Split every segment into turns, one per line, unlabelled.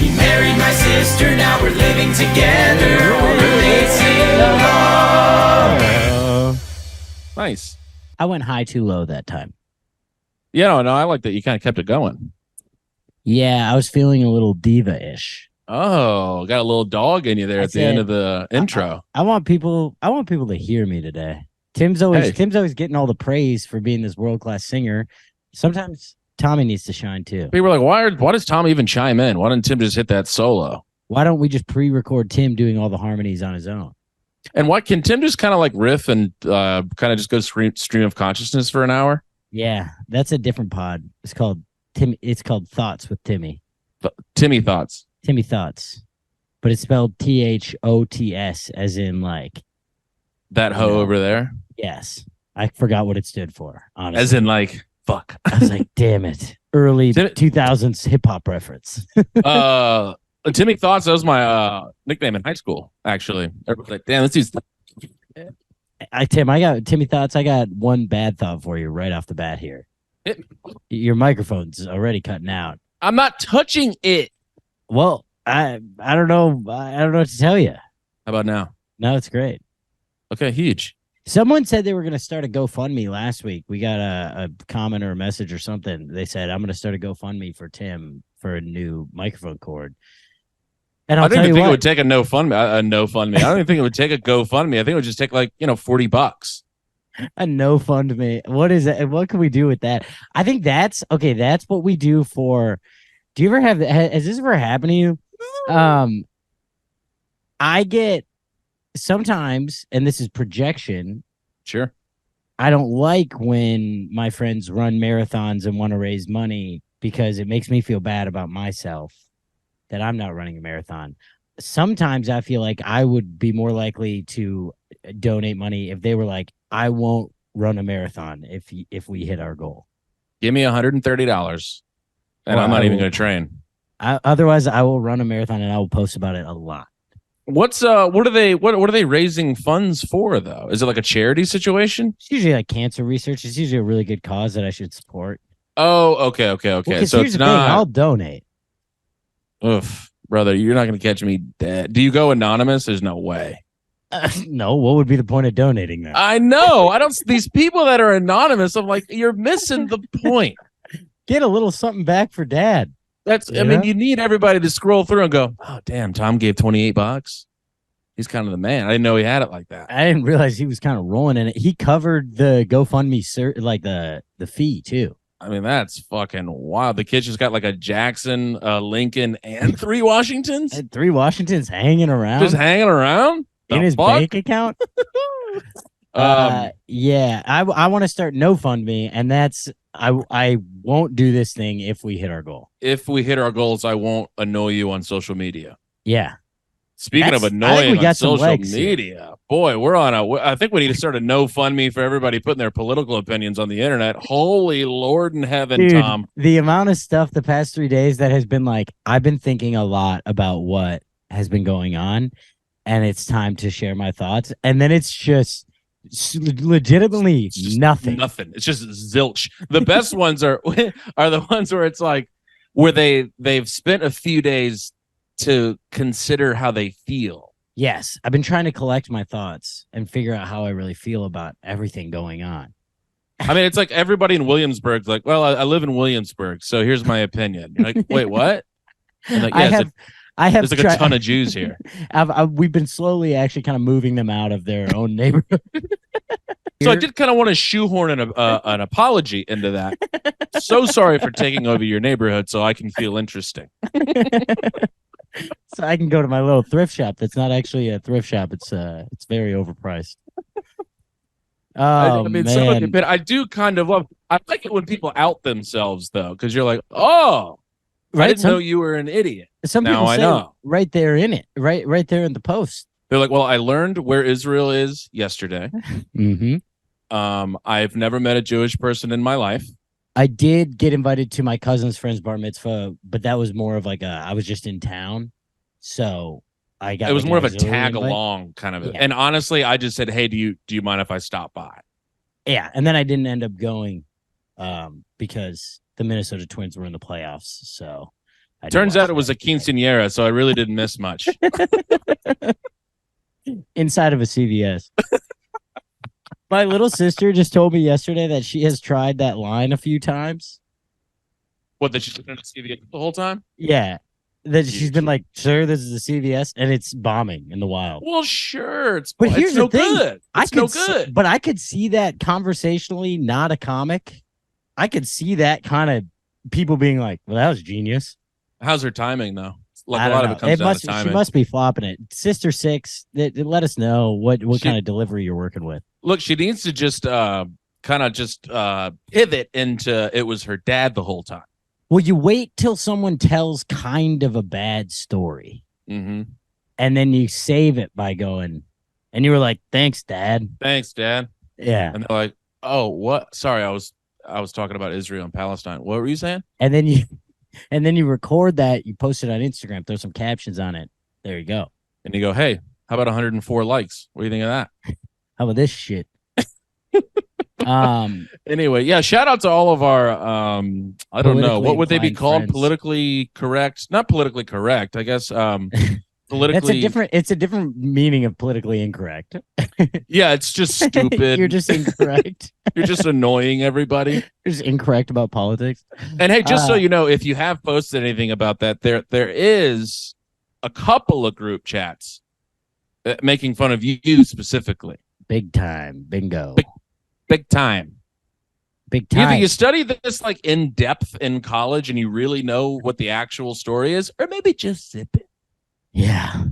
He married my sister, now we're living together. Roommates in law.
Nice.
I went high too low that time.
Yeah, no, I like that you kind of kept it going.
Yeah, I was feeling a little diva-ish.
Oh, got a little dog in you there at the end of the intro.
I want people to hear me today. Tim's always getting all the praise for being this world-class singer. Sometimes Tommy needs to shine too.
People are like, why does Tommy even chime in? Why didn't Tim just hit that solo?
Why don't we just pre-record Tim doing all the harmonies on his own?
And what can Tim just kind of like riff and kind of just go stream of consciousness for an hour?
Yeah, that's a different pod. It's called Thoughts with Timmy.
Timmy Thoughts.
Timmy Thoughts. But it's spelled THOTS as in like
that hoe over there.
Yes. I forgot what it stood for, honestly.
As in like fuck.
I was like, damn it. Early 2000s hip hop reference.
Timmy Thoughts, that was my nickname in high school, actually. Everybody's like, damn, this dude's
Tim, I got Timmy Thoughts. I got one bad thought for you right off the bat here. Your microphone's already cutting out.
I'm not touching it.
Well, I don't know. I don't know what to tell you.
How about now?
No, it's great.
Okay, huge.
Someone said they were going to start a GoFundMe last week. We got a comment or a message or something. They said, I'm going to start a GoFundMe for Tim for a new microphone cord. And
I don't even think it would take a GoFundMe. I don't even think it would take a GoFundMe. I think it would just take like, $40.
A no fund me. What is it? What can we do with that? I think that's okay. That's what we do for. Do you ever have? Has this ever happened to you? I get sometimes, and this is projection.
Sure.
I don't like when my friends run marathons and want to raise money because it makes me feel bad about myself that I'm not running a marathon. Sometimes I feel like I would be more likely to donate money if they were like, I won't run a marathon if we hit our goal.
Give me $130 and I'm not even going to train.
Otherwise, I will run a marathon and I will post about it a lot.
What are they raising funds for though? Is it like a charity situation?
It's usually like cancer research. It's usually a really good cause that I should support.
Oh, okay.
Well,
so
it's not. I'll donate.
Oof, brother, you're not going to catch me dead. Do you go anonymous? There's no way.
No, what would be the point of donating then?
I know. I don't. These people that are anonymous, I'm like, you're missing the point.
Get a little something back for dad.
I mean, you need everybody to scroll through and go, oh, damn, Tom gave $28. He's kind of the man. I didn't know he had it like that.
I didn't realize he was kind of rolling in it. He covered the GoFundMe, like the fee too.
I mean, that's fucking wild. The kid just got like a Jackson, Lincoln, and 3 Washingtons.
And 3 Washingtons hanging around.
Just hanging around?
In his bank account? Yeah. I want to start NoFundMe, and that's I won't do this thing if we hit our goal.
If we hit our goals, I won't annoy you on social media.
Yeah.
Speaking of annoying on social media, boy, I think we need to start a NoFundMe for everybody putting their political opinions on the internet. Holy Lord in heaven,
dude,
Tom.
The amount of stuff the past 3 days that has been like, I've been thinking a lot about what has been going on, and it's time to share my thoughts. And then it's just legitimately nothing.
Nothing. It's just zilch. The best ones are the ones where it's like, where they've spent a few days to consider how they feel.
Yes. I've been trying to collect my thoughts and figure out how I really feel about everything going on.
I mean, it's like everybody in Williamsburg's like, well, I live in Williamsburg, so here's my opinion. You're like, wait, what? And like, yes, I have there's like a ton of Jews here.
We've been slowly actually kind of moving them out of their own neighborhood.
So I did kind of want to shoehorn an apology into that. So sorry for taking over your neighborhood so I can feel interesting.
So I can go to my little thrift shop. That's not actually a thrift shop. It's very overpriced. Oh, man.
But I do kind of love. I like it when people out themselves though, because you're like, oh, right? I didn't know you were an idiot.
Some
now
people
I
say
know.
Right there in it, right there in the post.
They're like, well, I learned where Israel is yesterday.
Mm-hmm.
I've never met a Jewish person in my life.
I did get invited to my cousin's friend's bar mitzvah, but that was more of like I was just in town, so I got.
It was
like
more of a tag along kind of.
Yeah.
And honestly, I just said, hey, do you mind if I stop by?
Yeah, and then I didn't end up going, because the Minnesota Twins were in the playoffs, so
Turns out it was a quinceañera, so I really didn't miss much.
Inside of a CVS. My little sister just told me yesterday that she has tried that line a few times.
What, that she's been at CVS the whole time?
Yeah. That she's been like, sir, this is a CVS, and it's bombing in the wild.
Well, sure.
But here's
no
the thing.
good. It's no good.
But I could see that conversationally, not a comic. I could see that kind of people being like, well, that was genius.
How's her timing, though?
Like a lot of it comes down to timing. She must be flopping it. Sister Six, let us know what kind of delivery you're working with.
Look, she needs to just pivot into it was her dad the whole time.
Well, you wait till someone tells kind of a bad story.
Mm-hmm.
And then you save it by going, and you were like, thanks, Dad.
Thanks, Dad.
Yeah.
And they're like, oh, what? Sorry, I was talking about Israel and Palestine. What were you saying?
And then you record that, you post it on Instagram, throw some captions on it. There you go.
And you go, hey, how about 104 likes? What do you think of that?
How about this shit?
Anyway, yeah, shout out to all of our I don't know, what would they be called?
Friends.
Politically correct? Not politically correct, I guess. Politically,
it's a different meaning of politically incorrect.
Yeah, it's just stupid.
You're just incorrect.
You're just annoying everybody.
You're just incorrect about politics.
And hey, just so you know, if you have posted anything about that, there is a couple of group chats making fun of you specifically.
Big time. Bingo.
Big time.
Big time.
Either you study this like in depth in college and you really know what the actual story is, or maybe just zip it.
Yeah.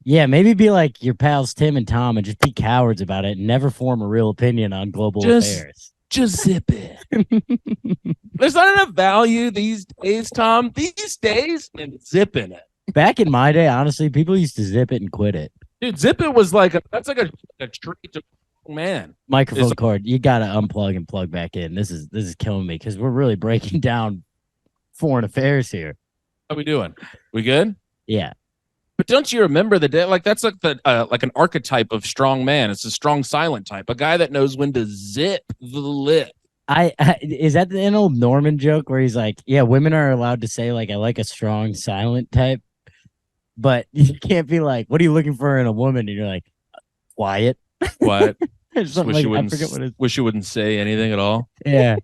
Yeah, maybe be like your pals Tim and Tom and just be cowards about it and never form a real opinion on global affairs.
Just zip it. There's not enough value these days, Tom. These days, and zipping it.
Back in my day, honestly, people used to zip it and quit it.
Dude, zip it was like that's like a treat to man.
Microphone cord, you gotta unplug and plug back in. This is killing me because we're really breaking down foreign affairs here.
How we doing? We good?
Yeah.
But don't you remember the day? Like that's like the like an archetype of strong man. It's a strong silent type, a guy that knows when to zip the lip.
Is that an old Norman joke where he's like, yeah, women are allowed to say like I like a strong silent type, but you can't be like, what are you looking for in a woman? And you're like, quiet.
What?
Wish
you wouldn't say anything at all.
Yeah.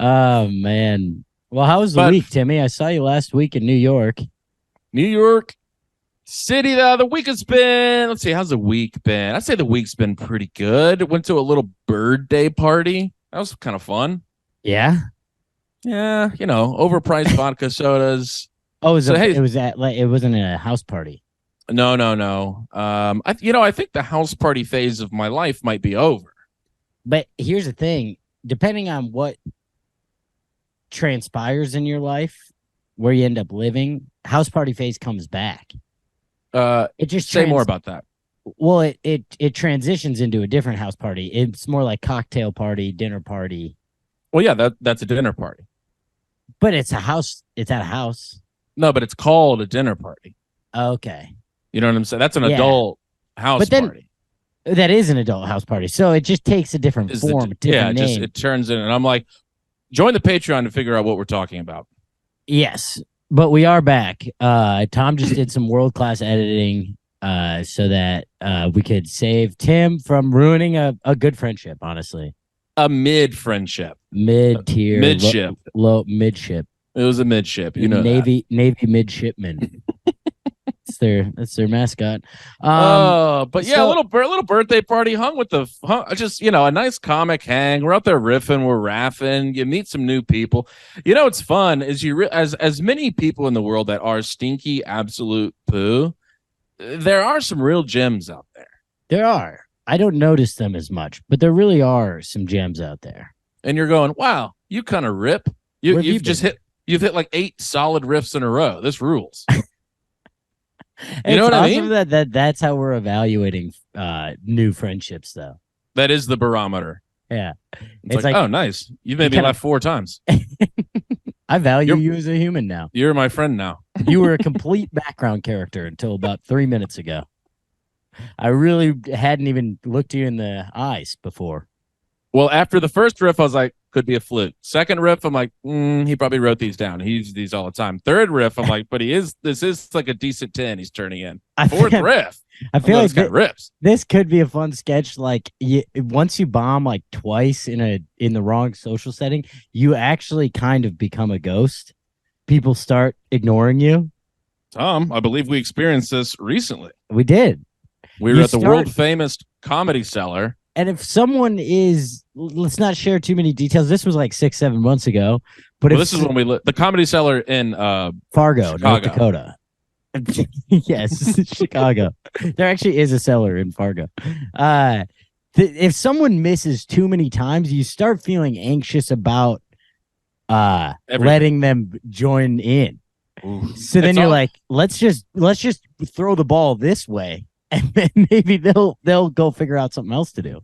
Oh man. Well, how was the week, Timmy? I saw you last week in New York.
New York City. The week has been. Let's see. How's the week been? I'd say the week's been pretty good. Went to a little birthday party. That was kind of fun.
Yeah.
Yeah. You know, overpriced vodka sodas.
Oh, it wasn't a house party.
No. I think the house party phase of my life might be over.
But here's the thing: depending on what transpires in your life, where you end up living, house party phase comes back.
It just say more about that.
Well, it transitions into a different house party. It's more like cocktail party, dinner party.
Well, yeah, that's a dinner party.
But it's a house. It's at a house.
No, but it's called a dinner party.
Okay.
You know what I'm saying? That's an adult house party.
That is an adult house party. So it just takes a different form.
It turns in. And I'm like, join the Patreon to figure out what we're talking about.
Yes. But we are back. Tom just did some world-class editing so that we could save Tim from ruining a good friendship, honestly.
A mid-friendship.
Mid-tier.
Midship.
Low midship.
It was a midship. You know
Navy midshipman. That's their mascot.
But yeah, a little birthday party hung with just a nice comic hang. We're out there riffing, we're raffing. You meet some new people. You know, it's fun is as many people in the world that are stinky absolute poo. There are some real gems out there.
There are. I don't notice them as much, but there really are some gems out there.
And you're going, wow, you kind of rip. You've hit like 8 solid riffs in a row. This rules. You know what I mean?
That's how we're evaluating new friendships, though.
That is the barometer.
Yeah.
It's like, oh, nice. You've made me laugh 4 times.
I value you as a human now.
You're my friend now.
You were a complete background character until about 3 minutes ago. I really hadn't even looked you in the eyes before.
Well, after the first riff, I was like, could be a fluke. Second riff, I'm like, he probably wrote these down. He uses these all the time. Third riff, I'm like, but this is like a decent 10 he's turning in. Fourth riff,
I feel like
this guy rips.
This could be a fun sketch. Like once you bomb like twice in the wrong social setting, you actually kind of become a ghost. People start ignoring you.
Tom, I believe we experienced this recently.
We did.
We were at the world famous Comedy Cellar.
And if someone is, let's not share too many details. This was like 6-7 months ago. But
this is when the Comedy Cellar in
Fargo,
Chicago.
North Dakota. Yes, Chicago. There actually is a cellar in Fargo. If someone misses too many times, you start feeling anxious about letting them join in. Ooh. So then you're like, let's just throw the ball this way, and then maybe they'll go figure out something else to do.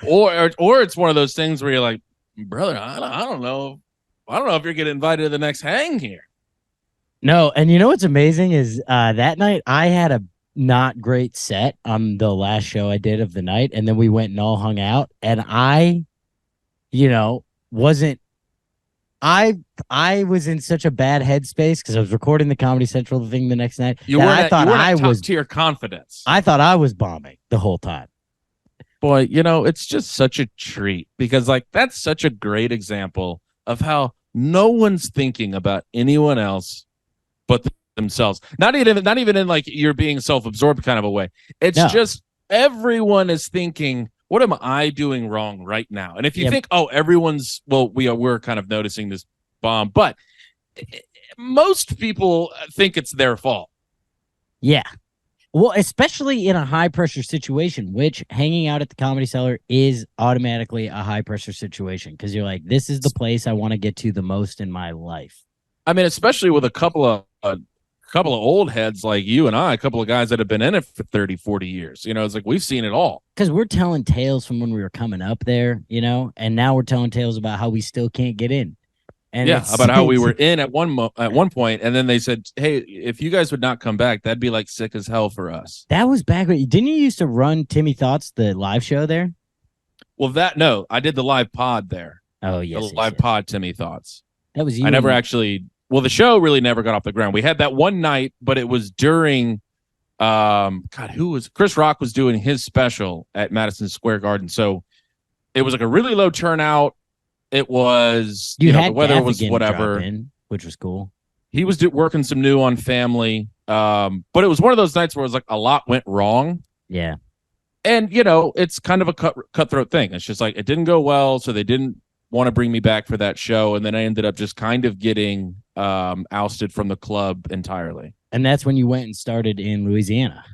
Or it's one of those things where you're like, brother, I don't know if you're getting invited to the next hang here.
No, and you know what's amazing is that night I had a not great set on the last show I did of the night, and then we went and all hung out, and I was in such a bad headspace because I was recording the Comedy Central thing the next night.
I was to your confidence.
I thought I was bombing the whole time.
Boy, it's just such a treat because like that's such a great example of how no one's thinking about anyone else but themselves. Not even in like you're being self-absorbed kind of a way. It's just everyone is thinking, what am I doing wrong right now? And if you think, we're kind of noticing this bomb, but most people think it's their fault.
Yeah. Well, especially in a high pressure situation, which hanging out at the Comedy Cellar is automatically a high pressure situation because you're like, this is the place I want to get to the most in my life.
I mean, especially with a couple of old heads like you and I, a couple of guys that have been in it for 30, 40 years. It's like we've seen it all. Because
we're telling tales from when we were coming up there, and now we're telling tales about how we still can't get in. And
about how we were in at one point, and then they said, "Hey, if you guys would not come back, that'd be like sick as hell for us."
That was back when didn't you used to run Timmy Thoughts, the live show there?
Well, I did the live pod there.
Oh yes,
the live pod Timmy Thoughts.
That was you.
I never actually. Well, the show really never got off the ground. We had that one night, but it was during, Chris Rock was doing his special at Madison Square Garden. So it was like a really low turnout. It was, the weather was whatever.
Which was cool.
He was working some new on Family. But it was one of those nights where it was like a lot went wrong.
Yeah.
And, it's kind of a cutthroat thing. It's just like, it didn't go well. So they didn't want to bring me back for that show. And then I ended up just kind of getting ousted from the club entirely.
And that's when you went and started in Louisiana.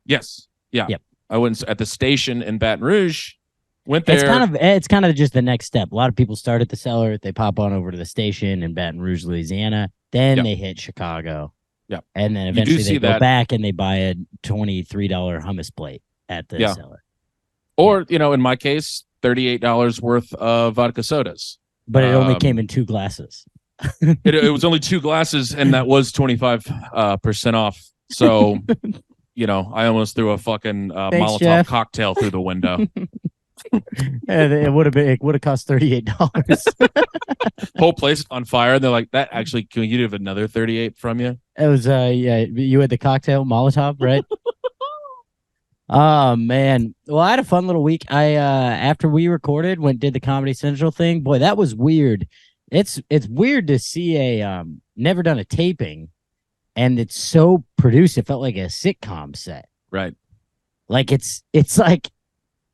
Yes. Yeah.
Yep.
I went at the station in Baton Rouge, went there.
It's kind of just the next step. A lot of people start at the Cellar. They pop on over to the station in Baton Rouge, Louisiana. Then they hit Chicago.
Yeah.
And then eventually they go back and they buy a $23 hummus plate at the Cellar.
Or, in my case, $38 worth of vodka sodas.
But it only came in 2 glasses.
it was only 2 glasses, and that was 25% off. So, I almost threw a fucking Molotov cocktail through the window.
It would have cost $38.
Whole place on fire. And they're like, that actually, can you have another 38 from you?
It was you had the cocktail Molotov, right? Oh man. Well, I had a fun little week. I after we recorded, did the Comedy Central thing. Boy, that was weird. It's weird to see a never done a taping, and it's so produced. It felt like a sitcom set.
Right.
Like it's like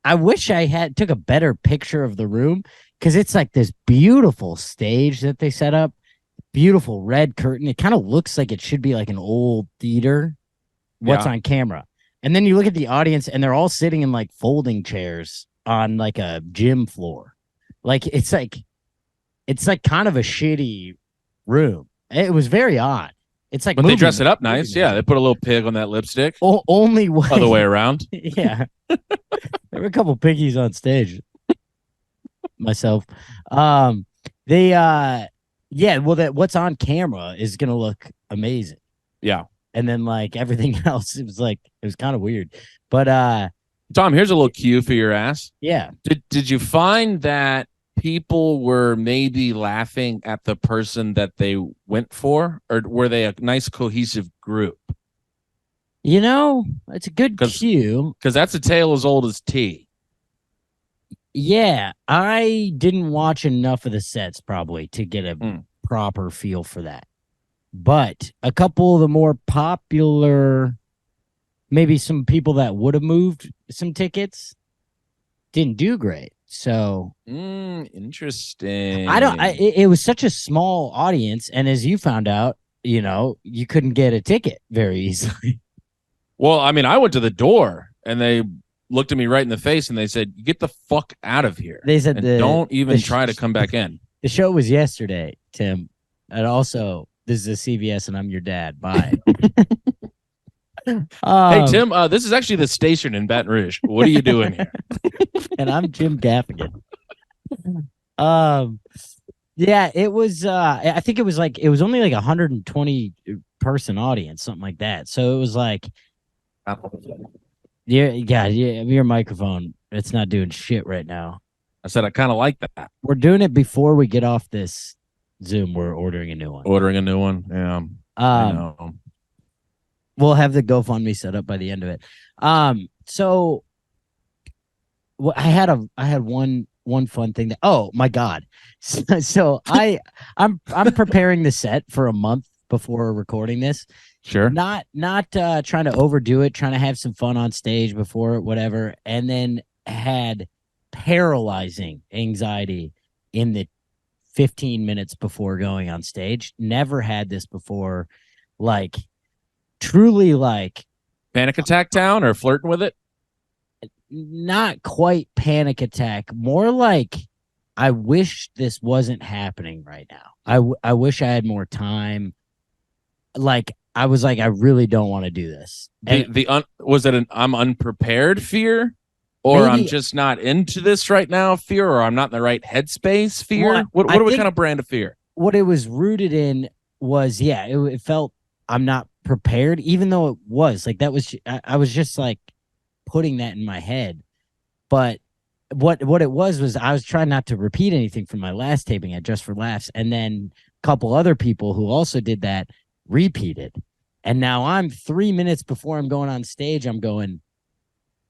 I wish I took a better picture of the room because it's like this beautiful stage that they set up, beautiful red curtain. It kind of looks like it should be like an old theater. What's on camera? And then you look at the audience and they're all sitting in like folding chairs on like a gym floor. Like it's like kind of a shitty room. It was very odd. It's like,
but they dress it up nice. Yeah, they put a little pig on that lipstick.
Only way.
Other way around.
Yeah, there were a couple piggies on stage. Myself, well, that what's on camera is gonna look amazing.
Yeah,
and then like everything else, it was kind of weird. But
Tom, here's a little cue for your ass.
Yeah.
Did you find that people were maybe laughing at the person that they went for, or were they a nice cohesive group?
It's a good
'Cause-
cue.
Because that's a tale as old as tea.
Yeah, I didn't watch enough of the sets probably to get a
Mm.
proper feel for that. But a couple of the more popular, maybe some people that would have moved some tickets didn't do great. So
Interesting.
it was such a small audience. And as you found out, you couldn't get a ticket very easily.
Well, I mean, I went to the door and they looked at me right in the face and they said, "Get the fuck out of here."
They said,
and don't even try to come back in.
The show was yesterday, Tim. And also, this is a CVS and I'm your dad. Bye.
Hey, Tim, this is actually the station in Baton Rouge. What are you doing here?
And I'm Jim Gaffigan. Yeah, it was I think it was only like 120 person audience, something like that. So it was like your microphone, it's not doing shit right now.
I said I kind of like that.
We're doing it before we get off this Zoom. We're ordering a new one.
Yeah. I know.
We'll have the GoFundMe set up by the end of it. So I had one fun thing that, oh my God. So I'm preparing the set for a month before recording this.
Sure.
Not trying to overdo it, trying to have some fun on stage before whatever, and then had paralyzing anxiety in the 15 minutes before going on stage. Never had this before. Like, truly, like
Panic attack town or flirting with it?
not quite panic attack, more like I wish this wasn't happening right now. I wish I had more time. Like, I was like, I really don't want to do this.
Was it an I'm unprepared fear, or
Maybe,
I'm just not into this right now fear, or I'm not in the right headspace fear?
Well,
What
I
are we
think
kind of brand of fear?
what it was rooted in was, yeah, it felt I'm not prepared, even though it was like that was I was just like putting that in my head. But what it was I was trying not to repeat anything from my last taping at Just for Laughs, and then a couple other people who also did that repeated. And now I'm 3 minutes before I'm going on stage, I'm going,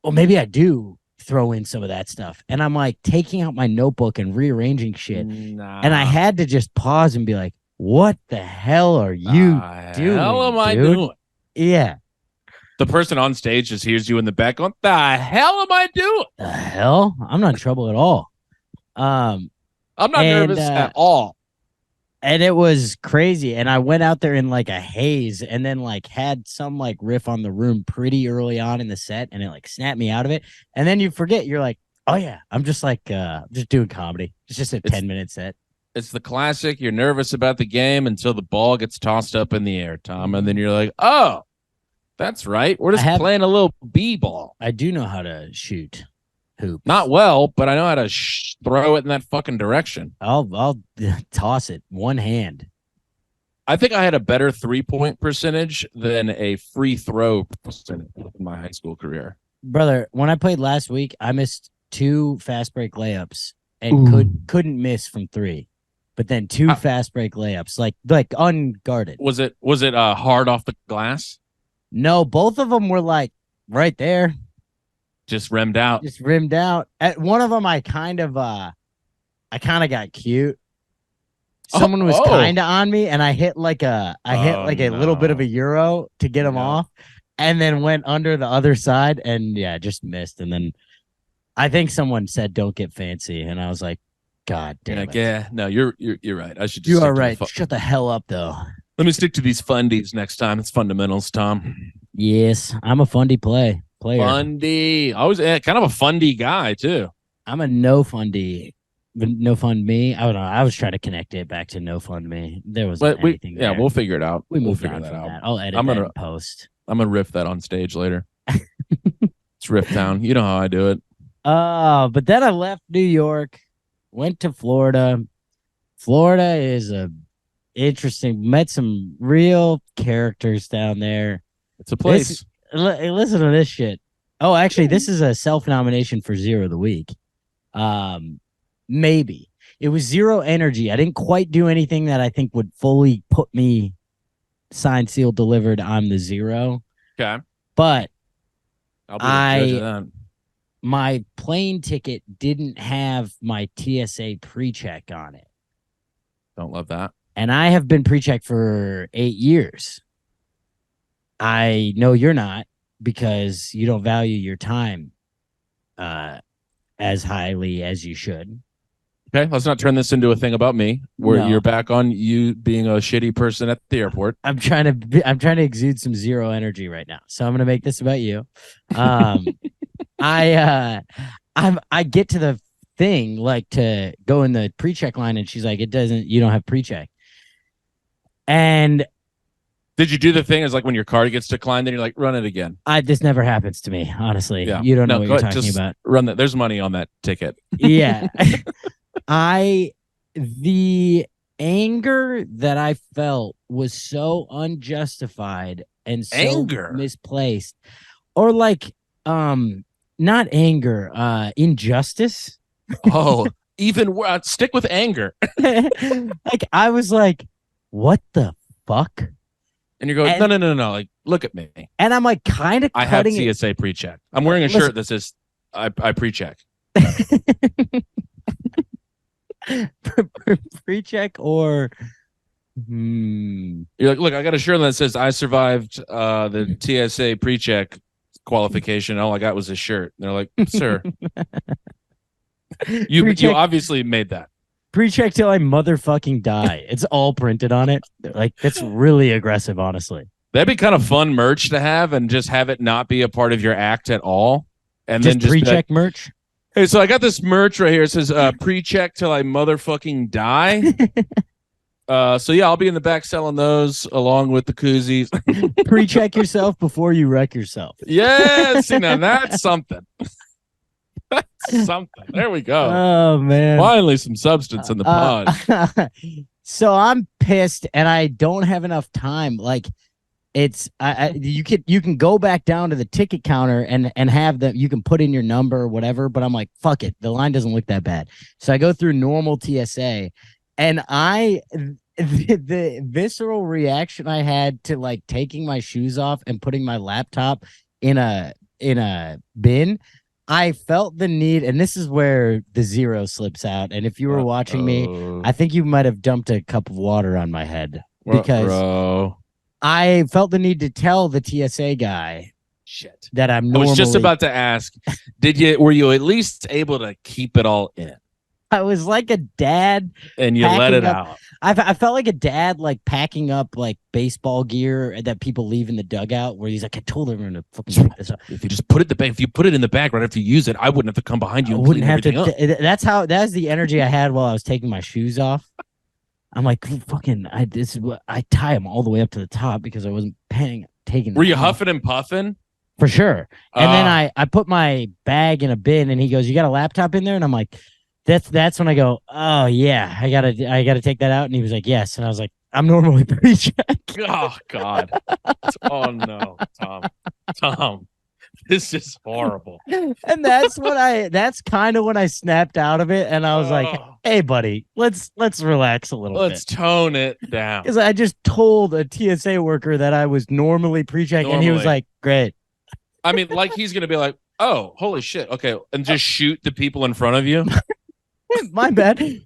well, maybe I do throw in some of that stuff. And I'm like taking out my notebook and rearranging shit.
Nah.
And I had to just pause and be like, what the hell are you doing?
Hell am I
dude?
doing?
Yeah.
The person on stage just hears you in the back going, "The hell am I doing?
The hell? I'm not in trouble at all.
I'm not nervous at all."
And it was crazy. And I went out there in like a haze and then like had some like riff on the room pretty early on in the set, and it like snapped me out of it. And then you forget, you're like, oh yeah, I'm just like just doing comedy. It's just a 10-minute set.
It's the classic. You're nervous about the game until the ball gets tossed up in the air, Tom. And then you're like, oh, that's right. We're just playing a little b-ball.
I do know how to shoot hoops.
Not well, but I know how to throw it in that fucking direction.
I'll toss it one hand.
I think I had a better 3-point percentage than a free throw percentage in my high school career.
Brother, when I played last week, I missed 2 fast break layups and couldn't miss from 3. But then 2 fast break layups, like unguarded.
Was it hard off the glass?
No, both of them were like right there.
Just rimmed out.
At one of them, I kind of got cute. Someone was kind of on me, and I hit like a little bit of a euro to get him off, and then went under the other side, and yeah, just missed. And then I think someone said, "Don't get fancy," and I was like, "God damn it!"
Yeah, no, you're right. I should.
You are right. Shut the hell up, though.
Let me stick to these fundies next time. It's fundamentals, Tom.
Yes, I'm a fundy player.
Fundy. I was kind of a fundy guy too.
I'm a no fundy. No fund me. I don't know. I was trying to connect it back to no fund me. There was anything.
Yeah, we'll figure it out.
We'll
figure that out.
I'll edit that in post.
I'm gonna riff that on stage later. It's Riff Town. You know how I do it.
But then I left New York, went to Florida. Florida is interesting. Met some real characters down there.
It's a place.
Listen to this shit. Oh, actually, this is a self-nomination for Zero of the Week. Maybe. it was zero energy. I didn't quite do anything that I think would fully put me signed, sealed, delivered. I'm the zero.
Okay.
But
I'll be the judge of that.
my plane ticket didn't have my TSA PreCheck on it.
Don't love that.
And I have been PreCheck for 8 years. I know you're not, because you don't value your time as highly as you should.
Okay, let's not turn this into a thing about me where
No.
you're back on you being a shitty person at the airport.
I'm trying to exude some zero energy right now. So I'm going to make this about you. I get to the thing, like, to go in the PreCheck line, and she's like, you don't have PreCheck. And
did you do the thing as like when your card gets declined, then you're like, run it again?
This never happens to me, honestly.
Yeah.
You don't know what you're
ahead,
talking
just
about.
Run that. There's money on that ticket.
Yeah. The anger that I felt was so unjustified and so misplaced. Or like, not anger, injustice.
Oh, even stick with anger.
Like, I was like, what the fuck?
And you're going, no. Like, look at me.
And I'm like, kind of
I have TSA PreCheck. I'm wearing a shirt that says I PreCheck.
PreCheck or
you're like, look, I got a shirt that says I survived the TSA PreCheck qualification. All I got was a shirt. And they're like, sir, you obviously made that.
PreCheck till I motherfucking die. It's all printed on it. Like, that's really aggressive, honestly.
That'd be kind of fun merch to have, and just have it not be a part of your act at all. And
just
then just
PreCheck merch.
Hey, so I got this merch right here. It says PreCheck till I motherfucking die. So yeah, I'll be in the back selling those along with the koozies.
PreCheck yourself before you wreck yourself.
Yes, see, now that's something. That's something. There we go.
Oh man!
Finally, some substance in the pod.
So I'm pissed, and I don't have enough time. Like, it's you can go back down to the ticket counter and have them. You can put in your number or whatever. But I'm like, fuck it. The line doesn't look that bad. So I go through normal TSA, and the visceral reaction I had to, like, taking my shoes off and putting my laptop in a bin. I felt the need, and this is where the zero slips out. And if you were watching me, I think you might have dumped a cup of water on my head, because I felt the need to tell the TSA guy that I'm normally...
I was just about to ask, were you at least able to keep it all in?
I was like a dad,
and you let it out.
I felt like a dad, like, packing up, like, baseball gear that people leave in the dugout, where he's like, I told everyone to fucking pick this up.
If you just put it in the bag, if you put it in the bag right after you use it, I wouldn't have to come behind you.
I wouldn't have to. That's the energy I had while I was taking my shoes off. I'm like, fucking, I tie them all the way up to the top because I wasn't taking.
Were you huffing and puffing?
For sure. And then I put my bag in a bin, and he goes, "You got a laptop in there?" And I'm like, That's when I go, oh yeah, I gotta take that out. And he was like, yes. And I was like, I'm normally PreCheck.
Oh God. Oh no, Tom, this is horrible.
And that's kind of when I snapped out of it, and I was like, hey buddy, let's relax a little bit.
Let's tone it down.
Because I just told a TSA worker that I was normally PreCheck, and he was like, great.
I mean, like, he's gonna be like, oh, holy shit, okay, and just shoot the people in front of you.
My bad.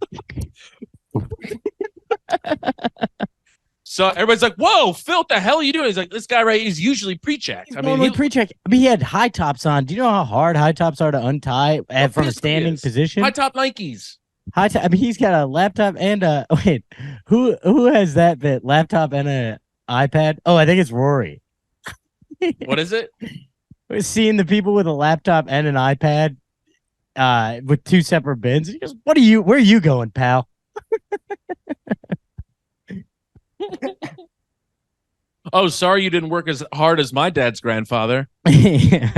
So everybody's like, whoa, Phil, what the hell are you doing? He's like, this guy right, he's usually PreChecked.
Normally PreCheck. I mean, he had high tops on. Do you know how hard high tops are to untie from a standing position?
High top Nikes.
I mean, he's got a laptop and a wait. Who has that bit? Laptop and an iPad? Oh, I think it's Rory.
What is it?
Seeing the people with a laptop and an iPad with two separate bins. He goes, where are you going, pal?
Oh, sorry you didn't work as hard as my dad's grandfather.
It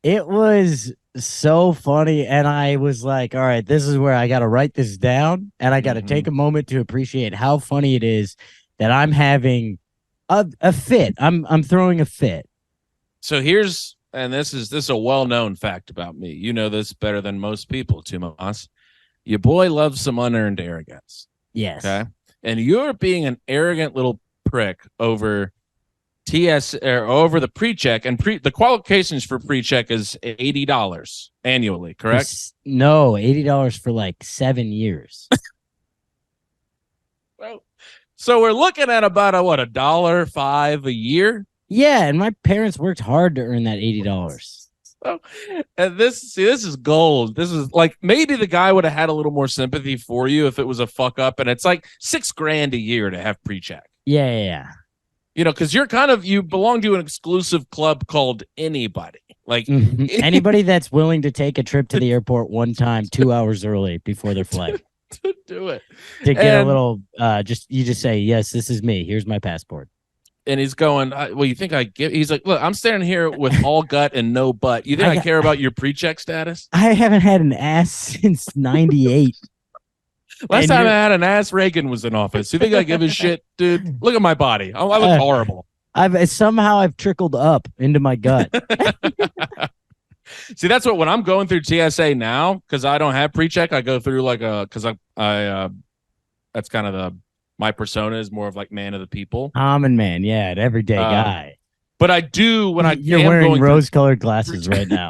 was so funny, and I was like, all right, this is where I got to write this down, and I got to take a moment to appreciate how funny it is that I'm having a fit. I'm throwing a fit.
So here's, and this is a well-known fact about me. You know this better than most people, Tomas. Your boy loves some unearned arrogance.
Yes.
Okay. And you're being an arrogant little prick over TS or over the PreCheck, and the qualifications for PreCheck is $80 annually, correct?
No, $80 for like 7 years.
Well, so we're looking at about $1.05 a year.
Yeah, and my parents worked hard to earn that $80.
So, and this is gold. This is like, maybe the guy would have had a little more sympathy for you if it was a fuck up, and it's like $6,000 a year to have PreCheck.
Yeah.
You know, because you belong to an exclusive club called Anybody. Like
anybody that's willing to take a trip to the airport one time 2 hours early before their flight.
To do it.
To get a little you just say, yes, this is me. Here's my passport.
And he's going, well, you think he's like, look, I'm standing here with all gut and no butt. You think I care about your PreCheck status?
I haven't had an ass since 98.
Last time I had an ass, Reagan was in office. You think I give a shit, dude? Look at my body. I look horrible.
I've trickled up into my gut.
See, that's when I'm going through TSA now, because I don't have PreCheck. I go through because that's kind of my persona is more of like man of the people.
Common man, yeah, an everyday guy.
But I do when
you're wearing rose-colored glasses right now.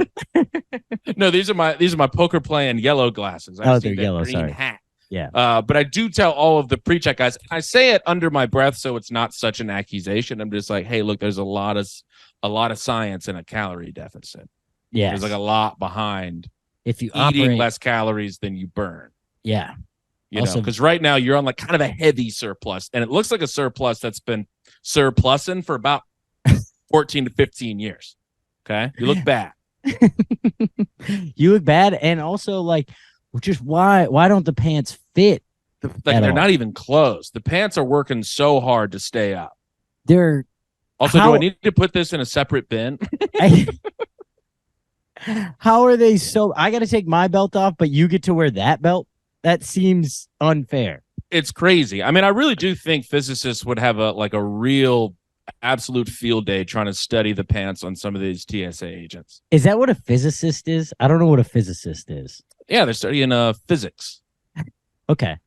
No, these are my poker playing yellow glasses.
They're yellow.
Green
sorry.
Hat.
Yeah.
But I do tell all of the PreCheck guys. I say it under my breath, so it's not such an accusation. I'm just like, hey, look, there's a lot of science in a calorie deficit.
Yeah.
There's like a lot behind
if you
eating less calories than you burn.
Yeah.
You know, because right now you're on like kind of a heavy surplus, and it looks like a surplus that's been surplusing for about 14 to 15 years. Okay. You look bad.
You look bad. And also, like, just why don't the pants fit?
They're not even closed. The pants are working so hard to stay up.
Do
I need to put this in a separate bin?
How are they so? I got to take my belt off, but you get to wear that belt? That seems unfair.
It's crazy. I mean, I really do think physicists would have a real absolute field day trying to study the pants on some of these TSA agents.
Is that what a physicist is? I don't know what a physicist is.
Yeah, they're studying physics.
Okay.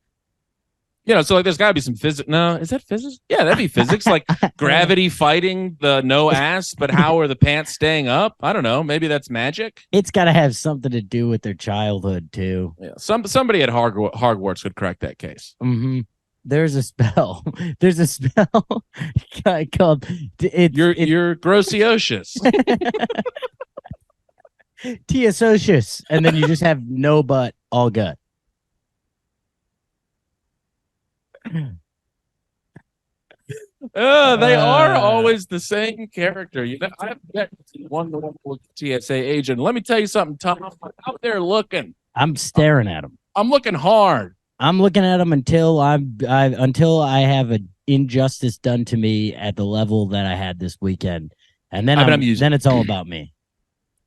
You know, so like there's got to be some physics. No, is that physics? Yeah, that'd be physics. Like gravity fighting the no ass, but how are the pants staying up? I don't know. Maybe that's magic.
It's got to have something to do with their childhood too.
Yeah, somebody at Hogwarts could crack that case.
Mm-hmm. There's a spell. There's a spell called
you're grossiocious.
Teosocious, and then you just have no butt, all gut.
They are always the same character. You know, I've met one TSA agent. Let me tell you something, Tom. I'm out there looking.
I'm staring at him.
I'm looking hard.
I'm looking at him until I have an injustice done to me at the level that I had this weekend, and then then it's all about me.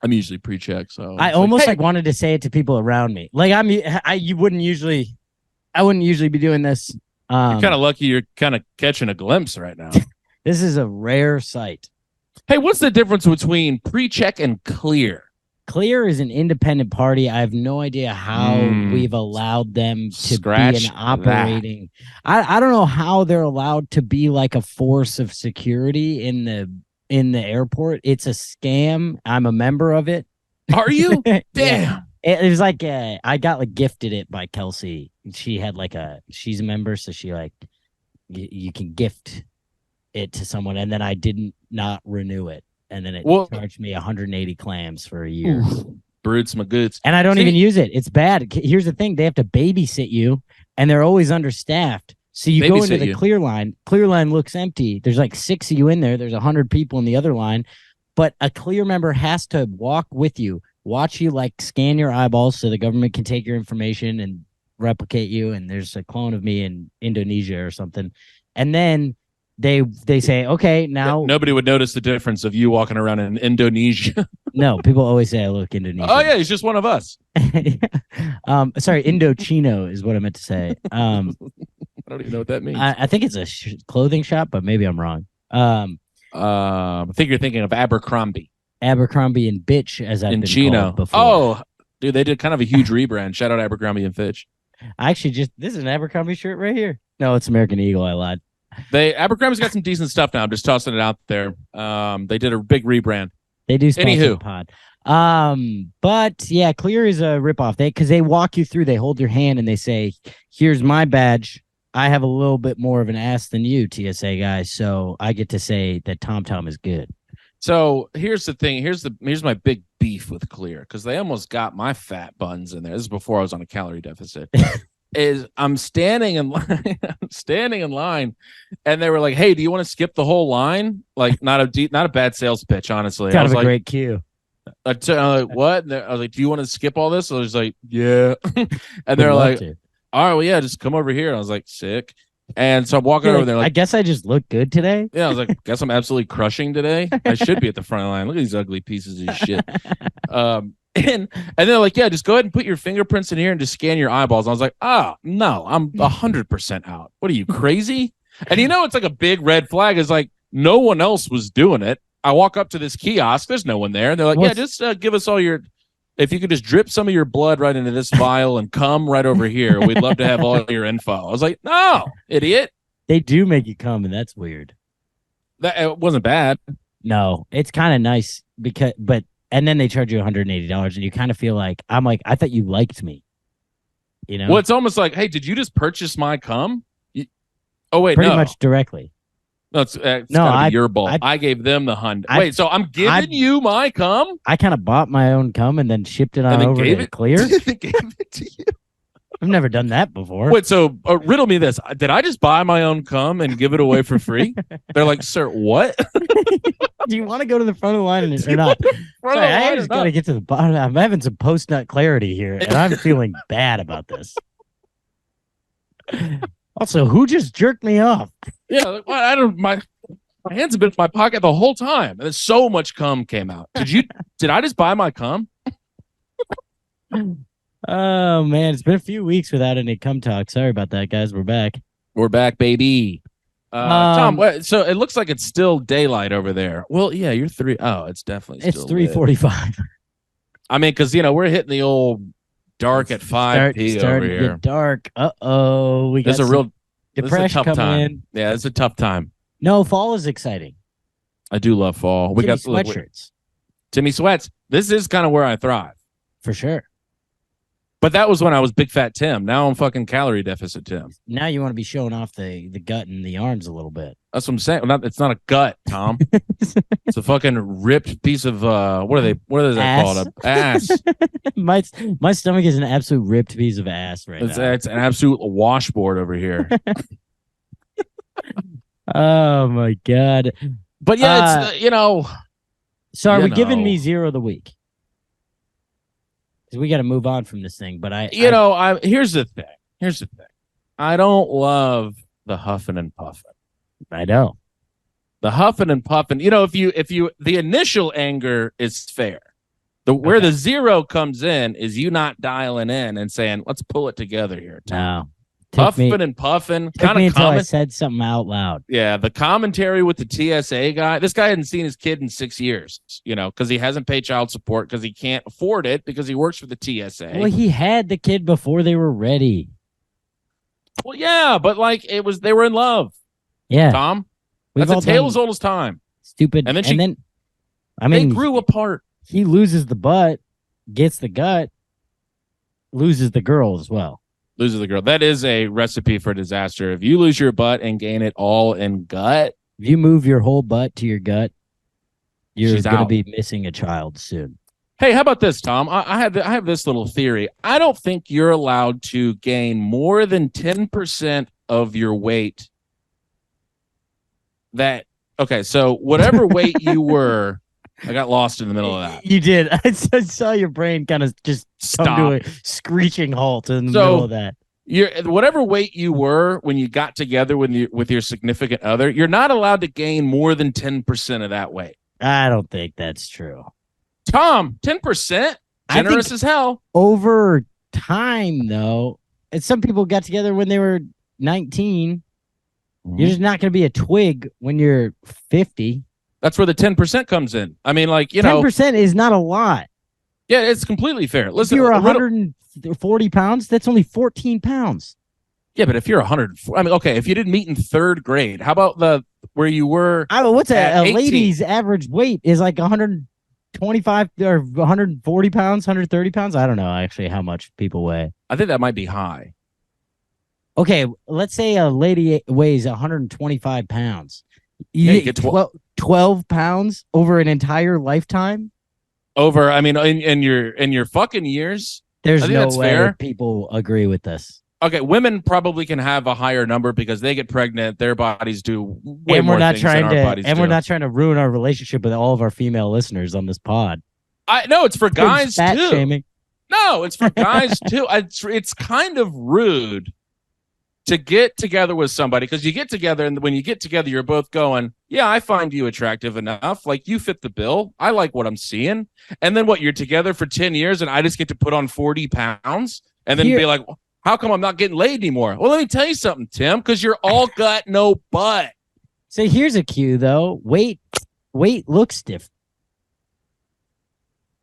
I'm usually PreCheck, so
I almost wanted to say it to people around me. Like I wouldn't usually be doing this.
You're kind of lucky you're kind of catching a glimpse right now.
This is a rare sight.
Hey, what's the difference between PreCheck and Clear?
Clear is an independent party. I have no idea how we've allowed them to be an operating. I don't know how they're allowed to be like a force of security in the airport. It's a scam. I'm a member of it.
Are you? Damn.
Yeah. It was like I got gifted it by Kelsey. She had she's a member, so she you can gift it to someone, and then I didn't not renew it, and then it charged me 180 clams for a year.
Brutes my goods,
and I don't even use it. It's bad. Here's the thing: they have to babysit you, and they're always understaffed. So you go into the clear line. Clear line looks empty. There's like 6 of you in there. There's 100 people in the other line, but a clear member has to walk with you. Watch you scan your eyeballs so the government can take your information and replicate you. And there's a clone of me in Indonesia or something. And then they say, okay, now
nobody would notice the difference of you walking around in Indonesia.
No, people always say I look Indonesian.
Oh yeah, he's just one of us.
Sorry, Indochino is what I meant to say.
I don't even know what that means.
I think it's a clothing shop, but maybe I'm wrong.
I think you're thinking of Abercrombie.
Abercrombie and Bitch, as I've been
Chino.
called before.
Oh, dude, they did kind of a huge rebrand. Shout out Abercrombie and Fitch.
I actually this is an Abercrombie shirt right here. No, it's American Eagle. I lied.
Abercrombie's got some decent stuff now. I'm just tossing it out there. They did a big rebrand.
They do sponsor
Anywho.
the pod. But yeah, Clear is a ripoff. Because they walk you through, they hold your hand and they say, "Here's my badge. I have a little bit more of an ass than you, TSA guys. So I get to say that Tom is good."
So here's the thing. Here's my big beef with Clear, because they almost got my fat buns in there. This is before I was on a calorie deficit. I'm standing in line, and they were like, "Hey, do you want to skip the whole line?" Like, not a bad sales pitch, honestly.
Kind of a great cue.
What? And I was like, "Do you want to skip all this?" I was like, "Yeah," and they're like, "All right, well, yeah, just come over here." I was like, "Sick." And so I'm walking over there. Like,
I guess I just look good today.
Yeah, I was like, "Guess I'm absolutely crushing today. I should be at the front of the line. Look at these ugly pieces of shit." And they're like, "Yeah, just go ahead and put your fingerprints in here and just scan your eyeballs." And I was like, "Oh no, I'm 100% out. What are you, crazy?" And it's like a big red flag. Is like no one else was doing it. I walk up to this kiosk. There's no one there. And they're like, "Yeah, just give us all your. If you could just drip some of your blood right into this vial and come right over here, we'd love to have all your info." I was like, "No, idiot."
They do make you come, and that's weird.
That it wasn't bad.
No, it's kind of nice and then they charge you $180, and you kind of feel like, I thought you liked me.
Well, it's almost like, "Hey, did you just purchase my cum?" Oh wait,
pretty
no.
much directly.
No, it's gotta be your ball. I gave them the $100. Wait, so I'm giving you my cum?
I kind of bought my own cum and then shipped it on over to Clear.
They gave it to you.
I've never done that before.
Wait, so riddle me this. Did I just buy my own cum and give it away for free? They're like, "Sir, what?"
Do you want to go to the front of the line or not? Sorry, I just got to get to the bottom. I'm having some post-nut clarity here, and I'm feeling bad about this. Also, who just jerked me off?
Yeah, I don't. My hands have been in my pocket the whole time, and so much cum came out. Did I just buy my cum?
Oh man, it's been a few weeks without any cum talk. Sorry about that, guys. We're back.
We're back, baby. Tom, so it looks like it's still daylight over there. Well, yeah, you're 3. Oh, it's definitely still
3:45.
I mean, because we're hitting the old dark at 5 p.m. over here.
To get dark. We got
a real
depression coming
time.
in.
Yeah, it's a tough time.
No, fall is exciting.
I do love fall. We got
sweatshirts.
Timmy sweats. This is kind of where I thrive.
For sure.
But that was when I was big fat Tim. Now I'm fucking calorie deficit Tim.
Now you want to be showing off the gut and the arms a little bit.
That's what I'm saying. It's not a gut, Tom. It's a fucking ripped piece of what are they called? Ass.
My stomach is an absolute ripped piece of ass now.
It's an absolute washboard over here.
Oh my god.
But yeah, it's
So are we giving me 0 of the week? Because we got to move on from this thing. But
here's the thing. I don't love the huffing and puffing.
I know.
The huffing and puffing. If you the initial anger is fair. Where the 0 comes in is you not dialing in and saying, "Let's pull it together here."
No.
Huffing and puffing.
Kind of until I said something out loud.
Yeah, the commentary with the TSA guy. This guy hadn't seen his kid in 6 years, because he hasn't paid child support because he can't afford it because he works for the TSA.
Well, he had the kid before they were ready.
Well, yeah, but they were in love.
Yeah.
Tom, that's a tale as old as time.
Stupid. And then
they grew apart.
He loses the butt, gets the gut, loses the girl as well.
Loses the girl. That is a recipe for disaster. If you lose your butt and gain it all in gut.
If you move your whole butt to your gut, you're going to be missing a child soon.
Hey, how about this, Tom? I have this little theory. I don't think you're allowed to gain more than 10% of your weight. So whatever weight you were, I got lost in the middle of that.
You did. I saw your brain kind of just come to a screeching halt in the middle of that.
Whatever weight you were when you got together with your significant other, you're not allowed to gain more than 10% of that weight.
I don't think that's true.
Tom, 10%? Generous as hell.
Over time, though, and some people got together when they were 19. Mm-hmm. You're just not going to be a twig when you're 50.
That's where the 10% comes in. I mean,
10% is not a lot.
Yeah, it's completely fair.
If
Listen,
you're 140 pounds, that's only 14 pounds.
yeah, but if you're 100, I mean, okay, if you didn't meet in third grade, how about where you were?
What's
at
a
18?
lady's average weight is like 125 or 140 pounds, 130 pounds. I don't know actually how much people weigh.
I think that might be high.
Okay, let's say a lady weighs 125 pounds.
You get
12 pounds over an entire lifetime.
Over, I mean, in your fucking years.
There's
I think
no
that's
way
fair.
people agree with this.
Okay, women probably can have a higher number because they get pregnant. Their bodies do way more things than our bodies do.
We're not trying to ruin our relationship with all of our female listeners on this pod.
No, it's for guys
fat
too.
Shaming.
No, it's for guys too. It's kind of rude to get together with somebody because you get together and when you get together, you're both going, yeah, I find you attractive enough. Like you fit the bill. I like what I'm seeing. And then what? You're together for 10 years and I just get to put on 40 pounds and then be like, how come I'm not getting laid anymore? Well, let me tell you something, Tim, because you're all gut, no butt.
So here's a cue though. Weight looks different.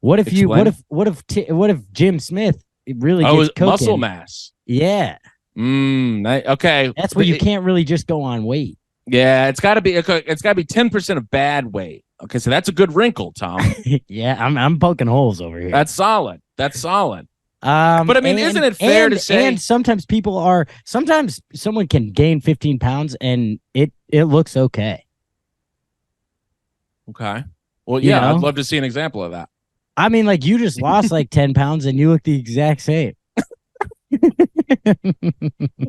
What if what if Jim Smith really gets cooking?
Muscle mass?
Yeah.
Okay.
That's where you can't really just go on weight.
Yeah, it's got to be 10% of bad weight. Okay, so that's a good wrinkle, Tom.
Yeah, I'm poking holes over here.
That's solid. But I mean, isn't it fair to say?
And sometimes someone can gain 15 pounds and it looks okay.
Okay. Well, yeah, I'd love to see an example of that.
I mean, like you just lost like 10 pounds and you look the exact same.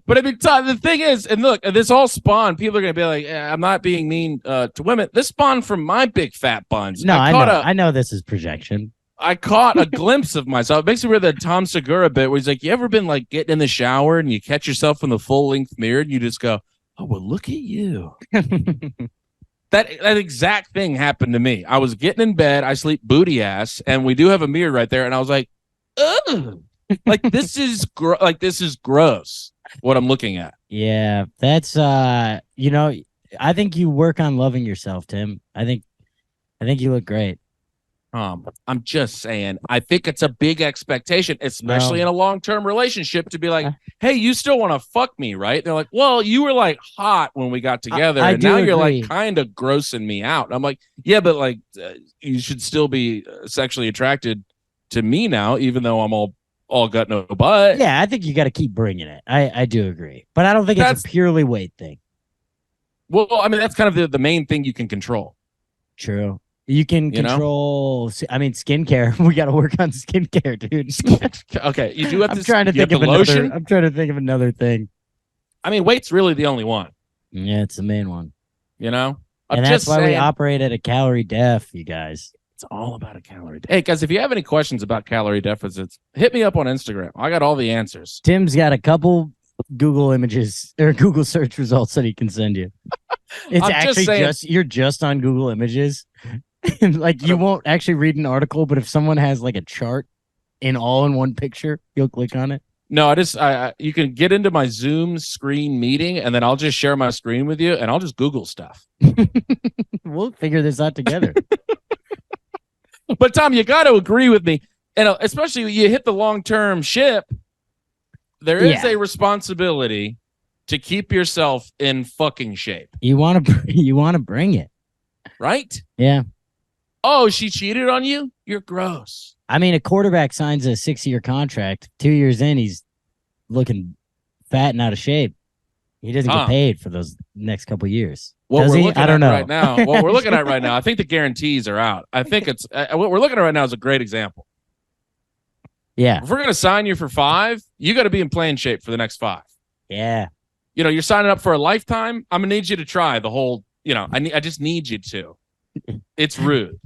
But I mean, Todd, the thing is, and look, this all spawned. People are going to be like, I'm not being mean to women. This spawned from my big fat buns.
No, I know this is projection.
I caught a glimpse of myself. It makes me remember the Tom Segura bit where he's like, you ever been like getting in the shower and you catch yourself in the full length mirror and you just go, oh, well, look at you. That exact thing happened to me. I was getting in bed. I sleep booty ass, and we do have a mirror right there. And I was like, ugh. Like this is gross. What I'm looking at.
Yeah, that's I think you work on loving yourself, Tim. I think you look great.
I'm just saying, I think it's a big expectation, especially in a long-term relationship, to be like, hey, you still want to fuck me, right? They're like, well, you were like hot when we got together, and now you're like kind of grossing me out. I'm like, yeah, but like you should still be sexually attracted to me now, even though I'm all gut, no butt.
Yeah, I think you got to keep bringing it. I do agree, but I don't think it's a purely weight thing.
Well, I mean, that's kind of the main thing you can control.
True. You can control. I mean, skincare. We got to work on skincare, dude.
Okay, you do have to.
I'm trying to think of
lotion.
I'm trying to think of another thing.
I mean, weight's really the only one.
Yeah, it's the main one.
And
that's why we operate at a calorie def, you guys.
It's all about a calorie. Hey, guys, if you have any questions about calorie deficits, hit me up on Instagram. I got all the answers.
Tim's got a couple Google images or Google search results that he can send you. It's actually you're just on Google Images. Like you won't actually read an article, but if someone has like a chart in one picture, you'll click on it.
No, you can get into my Zoom screen meeting and then I'll just share my screen with you and I'll just Google stuff.
We'll figure this out together.
But Tom, you got to agree with me. And especially when you hit the long-term ship, there is a responsibility to keep yourself in fucking shape.
You want to bring it.
Right?
Yeah.
Oh, she cheated on you? You're gross.
I mean, a quarterback signs a 6-year contract. 2 years in, he's looking fat and out of shape. He doesn't get paid for those next couple years.
What we're looking at right now, I think the guarantees are out. I think it's what we're looking at right now is a great example.
Yeah.
If we're going to sign you for 5, you got to be in playing shape for the next 5.
Yeah.
You're signing up for a lifetime. I'm going to need you to try the whole, I just need you to. It's rude.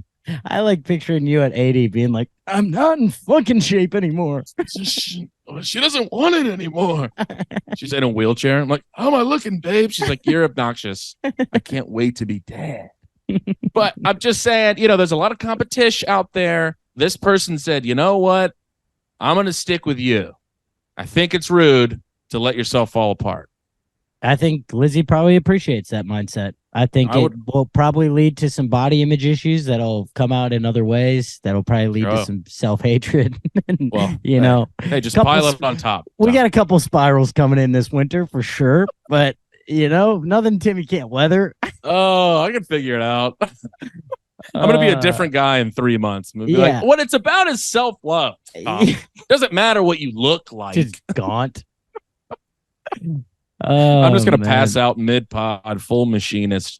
I like picturing you at 80 being like, I'm not in fucking shape anymore.
She doesn't want it anymore. She's in a wheelchair. I'm like, how am I looking, babe? She's like, you're obnoxious. I can't wait to be dead. But I'm just saying, there's a lot of competition out there. This person said, you know what? I'm going to stick with you. I think it's rude to let yourself fall apart.
I think Lizzie probably appreciates that mindset. I think it will probably lead to some body image issues that'll come out in other ways. That'll probably lead to some self-hatred.
Well, hey, just pile it on top.
We got a couple spirals coming in this winter for sure, but nothing Timmy can't weather.
Oh, I can figure it out. I'm gonna be a different guy in 3 months. Like, what it's about is self-love. Doesn't matter what you look like.
Just gaunt.
I'm just gonna pass out mid-pod, full machinist.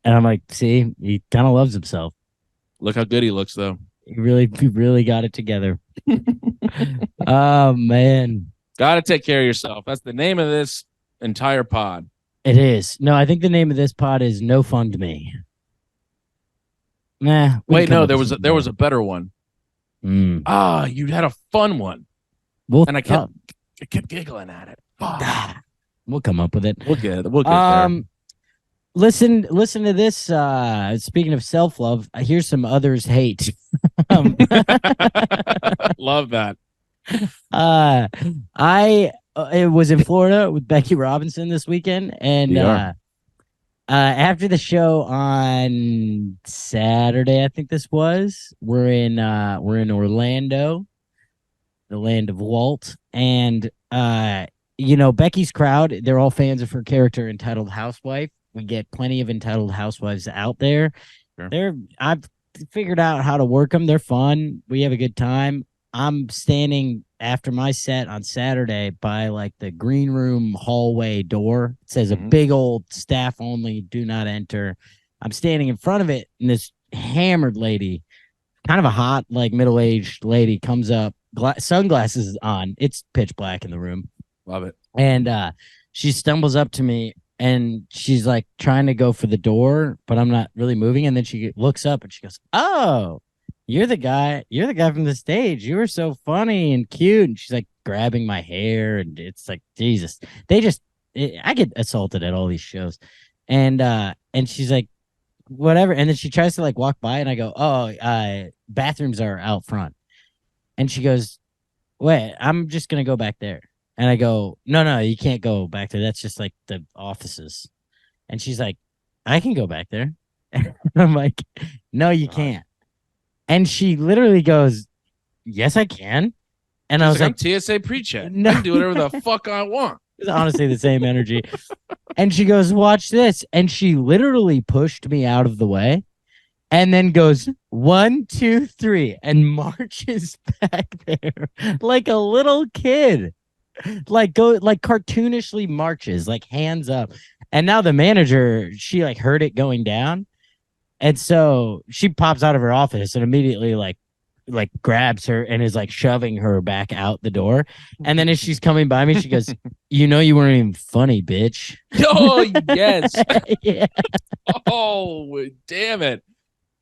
And I'm like, see, he kind of loves himself.
Look how good he looks, though.
He really got it together. Oh man,
gotta take care of yourself. That's the name of this entire pod.
It is. No, I think the name of this pod is No Fund Me. Nah.
Wait, no, there was a better one. You had a fun one. And I kept giggling at it.
We'll come up with it.
We'll get there.
Listen to this. Speaking of self-love, here's some others hate.
Love that.
I was in Florida with Becky Robinson this weekend, and after the show on Saturday, I think this was, we're in Orlando, the land of Walt, and Becky's crowd, they're all fans of her character Entitled Housewife. We get plenty of entitled housewives out there. Sure. I've figured out how to work them. They're fun. We have a good time. I'm standing after my set on Saturday by like the green room hallway door. It says a big old staff only, do not enter. I'm standing in front of it, and this hammered lady, kind of a hot, like middle-aged lady, comes up, sunglasses on. It's pitch black in the room.
Love it.
And she stumbles up to me, and she's like trying to go for the door, but I'm not really moving. And then she looks up and she goes, "Oh, you're the guy from the stage. You were so funny and cute." And she's like grabbing my hair, and it's like, Jesus, I get assaulted at all these shows. And she's like, whatever. And then she tries to like walk by, and I go, "Oh, bathrooms are out front." And she goes, "Wait, I'm just going to go back there." And I go, no, you can't go back there. That's just like the offices. And she's like, "I can go back there." And I'm like, "No, you can't." And she literally goes, "Yes, I can." And I was like,
"I'm TSA PreCheck. No. I can do whatever the fuck I want."
It's honestly the same energy. And she goes, "Watch this." And she literally pushed me out of the way, and then goes 1, 2, 3, and marches back there like a little kid. Like cartoonishly marches, like hands up. And now the manager, she like heard it going down, and so she pops out of her office and immediately like grabs her and is like shoving her back out the door. And then as she's coming by me, she goes, "You weren't even funny, bitch."
Oh yes.
Yeah.
Oh damn it.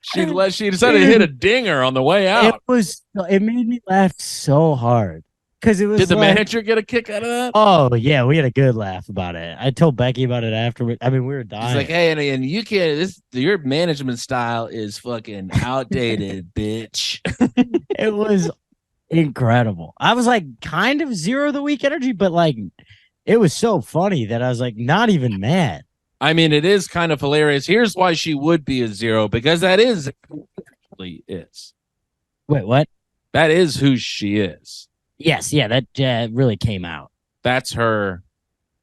She decided to hit a dinger on the way out.
It made me laugh so hard.
Did the manager get a kick out of that?
Oh yeah, we had a good laugh about it. I told Becky about it afterward. I mean, we were dying.
He's like, "Hey, and you can't. Your management style is fucking outdated, bitch."
It was incredible. I was like, kind of zero the week energy, but like, it was so funny that I was like, not even mad.
I mean, it is kind of hilarious. Here's why she would be a zero, because that is is.
Wait, what?
That is who she is.
Yes, yeah, that really came out.
That's her.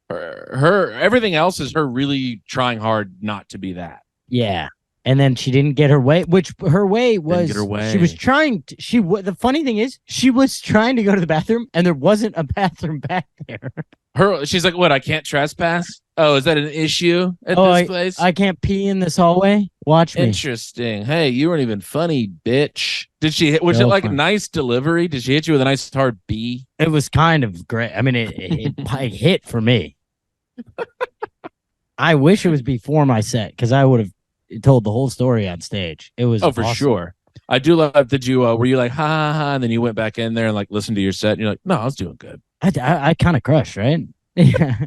Everything else is her really trying hard not to be that.
Yeah, and then she didn't get her way, which her way was.
Didn't get her way.
She was trying. The funny thing is, she was trying to go to the bathroom, and there wasn't a bathroom back there.
She's like, "What? I can't trespass? Oh, is that an issue at this place?
I can't pee in this hallway. Watch me."
Interesting. Hey, you weren't even funny, bitch. Was it like a nice delivery? Did she hit you with a nice hard B?
It was kind of great. I mean, it hit for me. I wish it was before my set, because I would have told the whole story on stage. It was
for sure. I do love. Did you? Were you like ha ha ha? And then you went back in there and like listened to your set. And you're like, "No, I was doing good."
I kind of crushed, right? Yeah.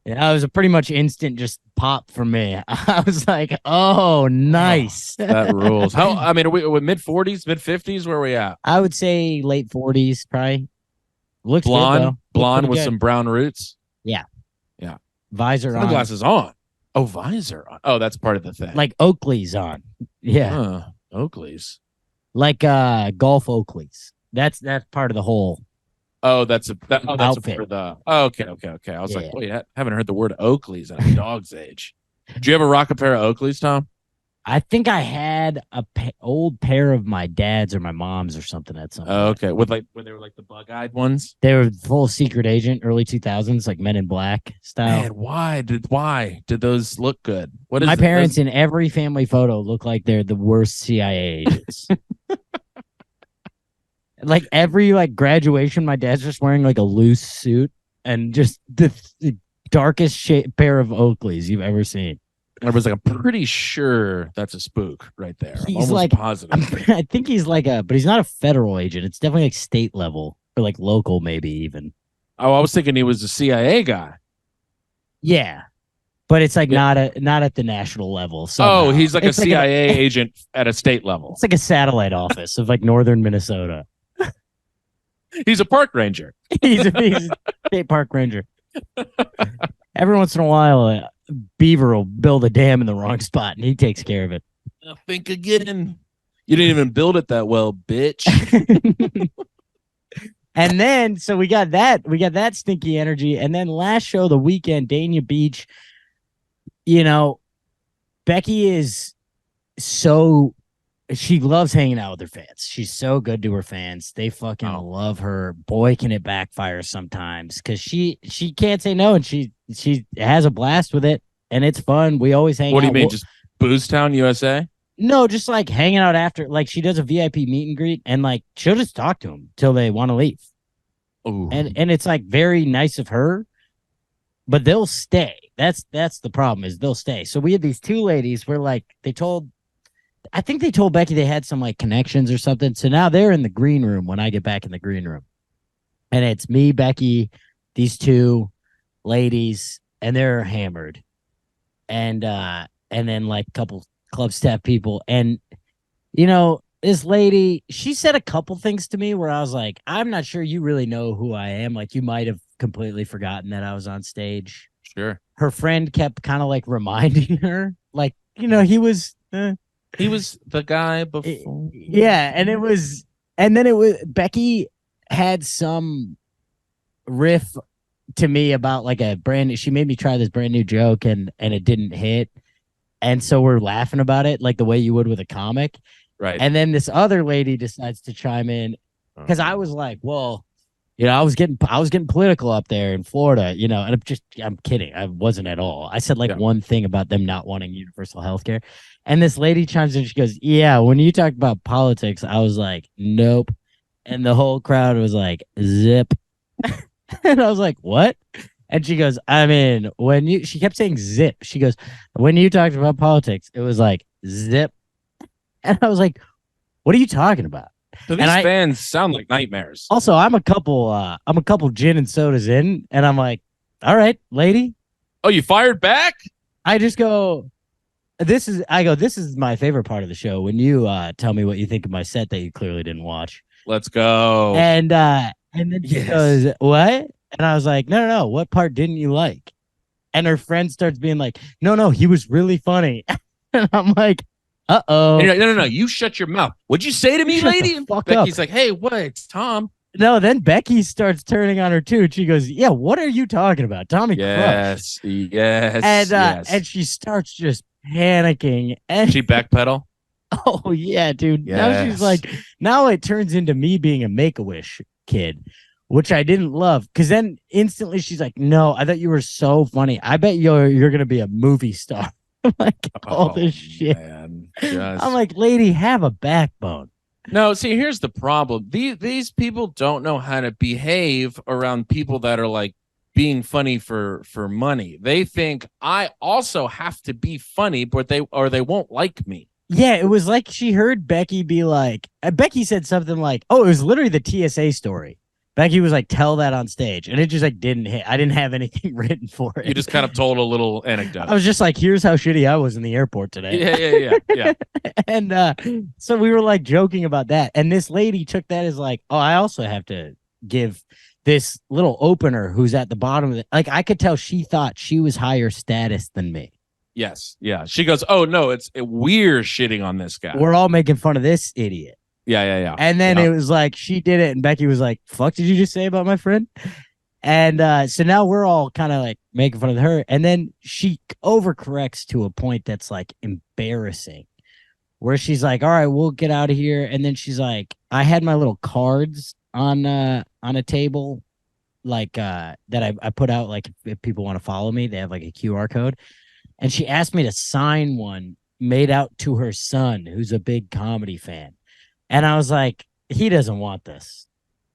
Yeah, it was a pretty much instant just pop for me. I was like, "Oh, nice."
Oh, that rules. I mean, are we mid-40s, mid-50s? Where are we at?
I would say late 40s, probably. Looks
blonde,
good, though.
blonde with some brown roots.
Yeah.
Yeah.
Visor on.
Sunglasses on. Oh, visor. Oh, that's part of the thing.
like Oakley's on. Yeah,
Oakley's.
like golf Oakleys. That's part of the whole.
Oh, that's a part
Outfit.
of the. Oh, okay. I was
Yeah.
like, boy, I haven't heard the word Oakley's at a dog's age. Do you ever rock a pair of Oakleys, Tom?
I think I had a old pair of my dad's or my mom's or something at some point.
Oh, okay, with like when they were like the bug-eyed ones.
They were full secret agent, early 2000s, like Men in Black style.
Man, why did those look good? What is
My
it?
parents in every family photo look like they're the worst CIA agents. Like every like graduation, my dad's just wearing like a loose suit and just the darkest pair of Oakleys you've ever seen.
I was like, I'm pretty sure that's a spook right there.
He's
I'm almost
like-
positive.
I think he's like but he's not a federal agent. It's definitely like state level or like local, maybe even.
Oh, I was thinking he was a CIA guy.
Yeah, but it's like
Yeah.
not at the national level. So
Oh, he's like
it's
a CIA agent at a state level.
It's like a satellite office of like northern Minnesota.
He's a park ranger.
he's a state park ranger. Every once in a while, a beaver will build a dam in the wrong spot, and he takes care of it.
Think again. You didn't even build it that well, bitch.
And then, so we got that stinky energy. And then last show, the weekend, Dania Beach, Becky is she loves hanging out with her fans. She's so good to her fans. They fucking love her. Boy, can it backfire sometimes because she can't say no, and she has a blast with it, and it's fun. We always hang out.
What do you mean, just Booze Town, USA?
No, just like hanging out after. Like she does a VIP meet and greet, and like she'll just talk to them till they want to leave.
Ooh.
And it's like very nice of her, but they'll stay. That's the problem is they'll stay. So we had these two ladies where like I think they told Becky they had some like connections or something. So now they're in the green room when I get back in the green room. And it's me, Becky, these two ladies, and they're hammered. And then like a couple club staff people. And this lady, she said a couple things to me where I was like, I'm not sure you really know who I am. Like you might have completely forgotten that I was on stage.
Sure.
Her friend kept kind of like reminding her, like, he was
He was the guy before.
Yeah, and then it was Becky had some riff to me about like she made me try this brand new joke and it didn't hit. And so we're laughing about it like the way you would with a comic.
Right.
And then this other lady decides to chime in because I was like, well, I was getting political up there in Florida, and I'm kidding. I wasn't at all. I said like one thing about them not wanting universal health care. And this lady chimes in, she goes, yeah, when you talked about politics, I was like, nope. And the whole crowd was like, zip. And I was like, what? And she goes, I mean, she kept saying zip. She goes, when you talked about politics, it was like zip. And I was like, what are you talking about?
So these fans sound like nightmares.
Also, I'm a couple gin and sodas in, and I'm like, all right, lady.
Oh, you fired back?
I just go, this is my favorite part of the show when you tell me what you think of my set that you clearly didn't watch.
Let's go.
And then she goes, what? And I was like, no, what part didn't you like? And her friend starts being like, no, he was really funny. And I'm like, uh-oh.
And you're like, no, you shut your mouth. What'd you say to me, lady?
And
Becky's like, hey, what? It's Tom.
No, then Becky starts turning on her too. And she goes, yeah, what are you talking about? Tommy Crush.
Yes.
And she starts just panicking. And
she backpedal?
Oh, yeah, dude.
Yes.
Now she's like, now it turns into me being a Make-A-Wish kid, which I didn't love. Because then instantly she's like, no, I thought you were so funny. I bet you're going to be a movie star. Like all this shit.
Man.
I'm like, lady, have a backbone.
No, see, here's the problem. These people don't know how to behave around people that are like being funny for money. They think I also have to be funny, but they won't like me.
Yeah, it was like she heard Becky be like, Becky said something like, oh, it was literally the TSA story. Becky was like, tell that on stage. And it just like didn't hit. I didn't have anything written for it.
You just kind of told a little anecdote.
I was just like, here's how shitty I was in the airport today.
Yeah.
And so we were like joking about that. And this lady took that as like, oh, I also have to give this little opener who's at the bottom of it. Like I could tell she thought she was higher status than me.
Yes. Yeah. She goes, oh, no, we're shitting on this guy.
We're all making fun of this idiot.
Yeah.
And then it was like, she did it. And Becky was like, fuck, did you just say about my friend? And so now we're all kind of like making fun of her. And then she overcorrects to a point that's like embarrassing, where she's like, all right, we'll get out of here. And then she's like, I had my little cards on a table, like that I put out, like if people want to follow me, they have like a QR code. And she asked me to sign one made out to her son, who's a big comedy fan. And I was like, he doesn't want this.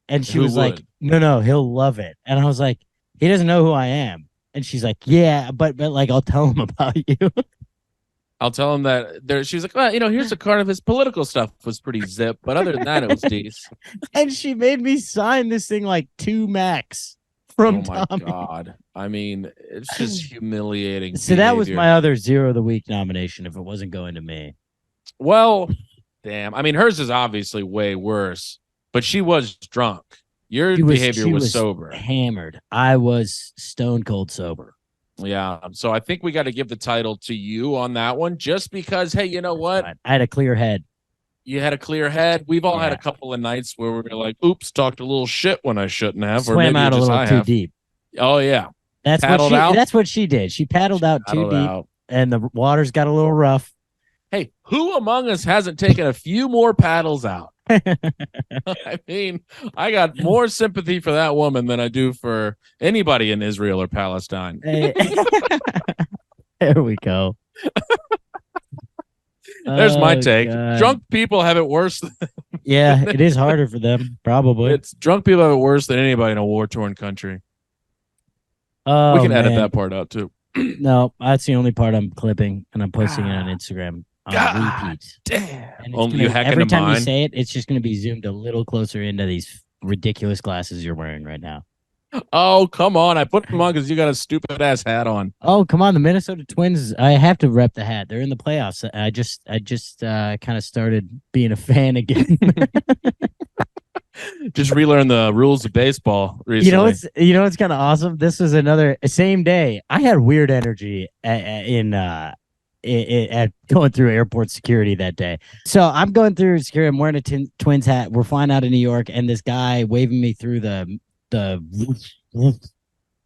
And she was like, no, he'll love it. And I was like, he doesn't know who I am. And she's like, yeah, but like, I'll tell him about you.
I'll tell him that she's like, well, here's a card of his political stuff was pretty zip. But other than that, it was decent.
And she made me sign this thing like 2 max from Tommy.
Oh, my God. I mean, it's just humiliating.
So that was my other Zero of the Week nomination if it wasn't going to me.
Well, damn. I mean, hers is obviously way worse, but she was drunk. Your behavior was sober.
Hammered. I was stone cold sober.
Yeah. So I think we got to give the title to you on that one, just because, hey, you know what?
I had a clear head.
You had a clear head. We've all had a couple of nights where we were like, oops, talked a little shit when I shouldn't have.
Swam
or maybe
out a little too deep.
Oh, yeah.
That's what she did. She paddled out too deep, and the waters got a little rough.
Hey, who among us hasn't taken a few more paddles out? I mean, I got more sympathy for that woman than I do for anybody in Israel or Palestine.
There we go.
There's my take. God. Drunk people have it worse.
Yeah, it is harder for them, probably.
Drunk people have it worse than anybody in a war-torn country.
Oh,
we can edit that part out too.
No, that's the only part I'm clipping, and I'm posting it on Instagram on repeat.
Damn.
Every time you say it, it's just going to be zoomed a little closer into these ridiculous glasses you're wearing right now.
Oh, come on. I put them on because you got a stupid ass hat on.
Oh, come on. The Minnesota Twins, I have to rep the hat. They're in the playoffs. I just kind of started being a fan again.
Just relearn the rules of baseball recently.
You know what's kind of awesome? This was another same day. I had weird energy at going through airport security that day. So I'm going through security. I'm wearing a Twins hat. We're flying out of New York, and this guy waving me through the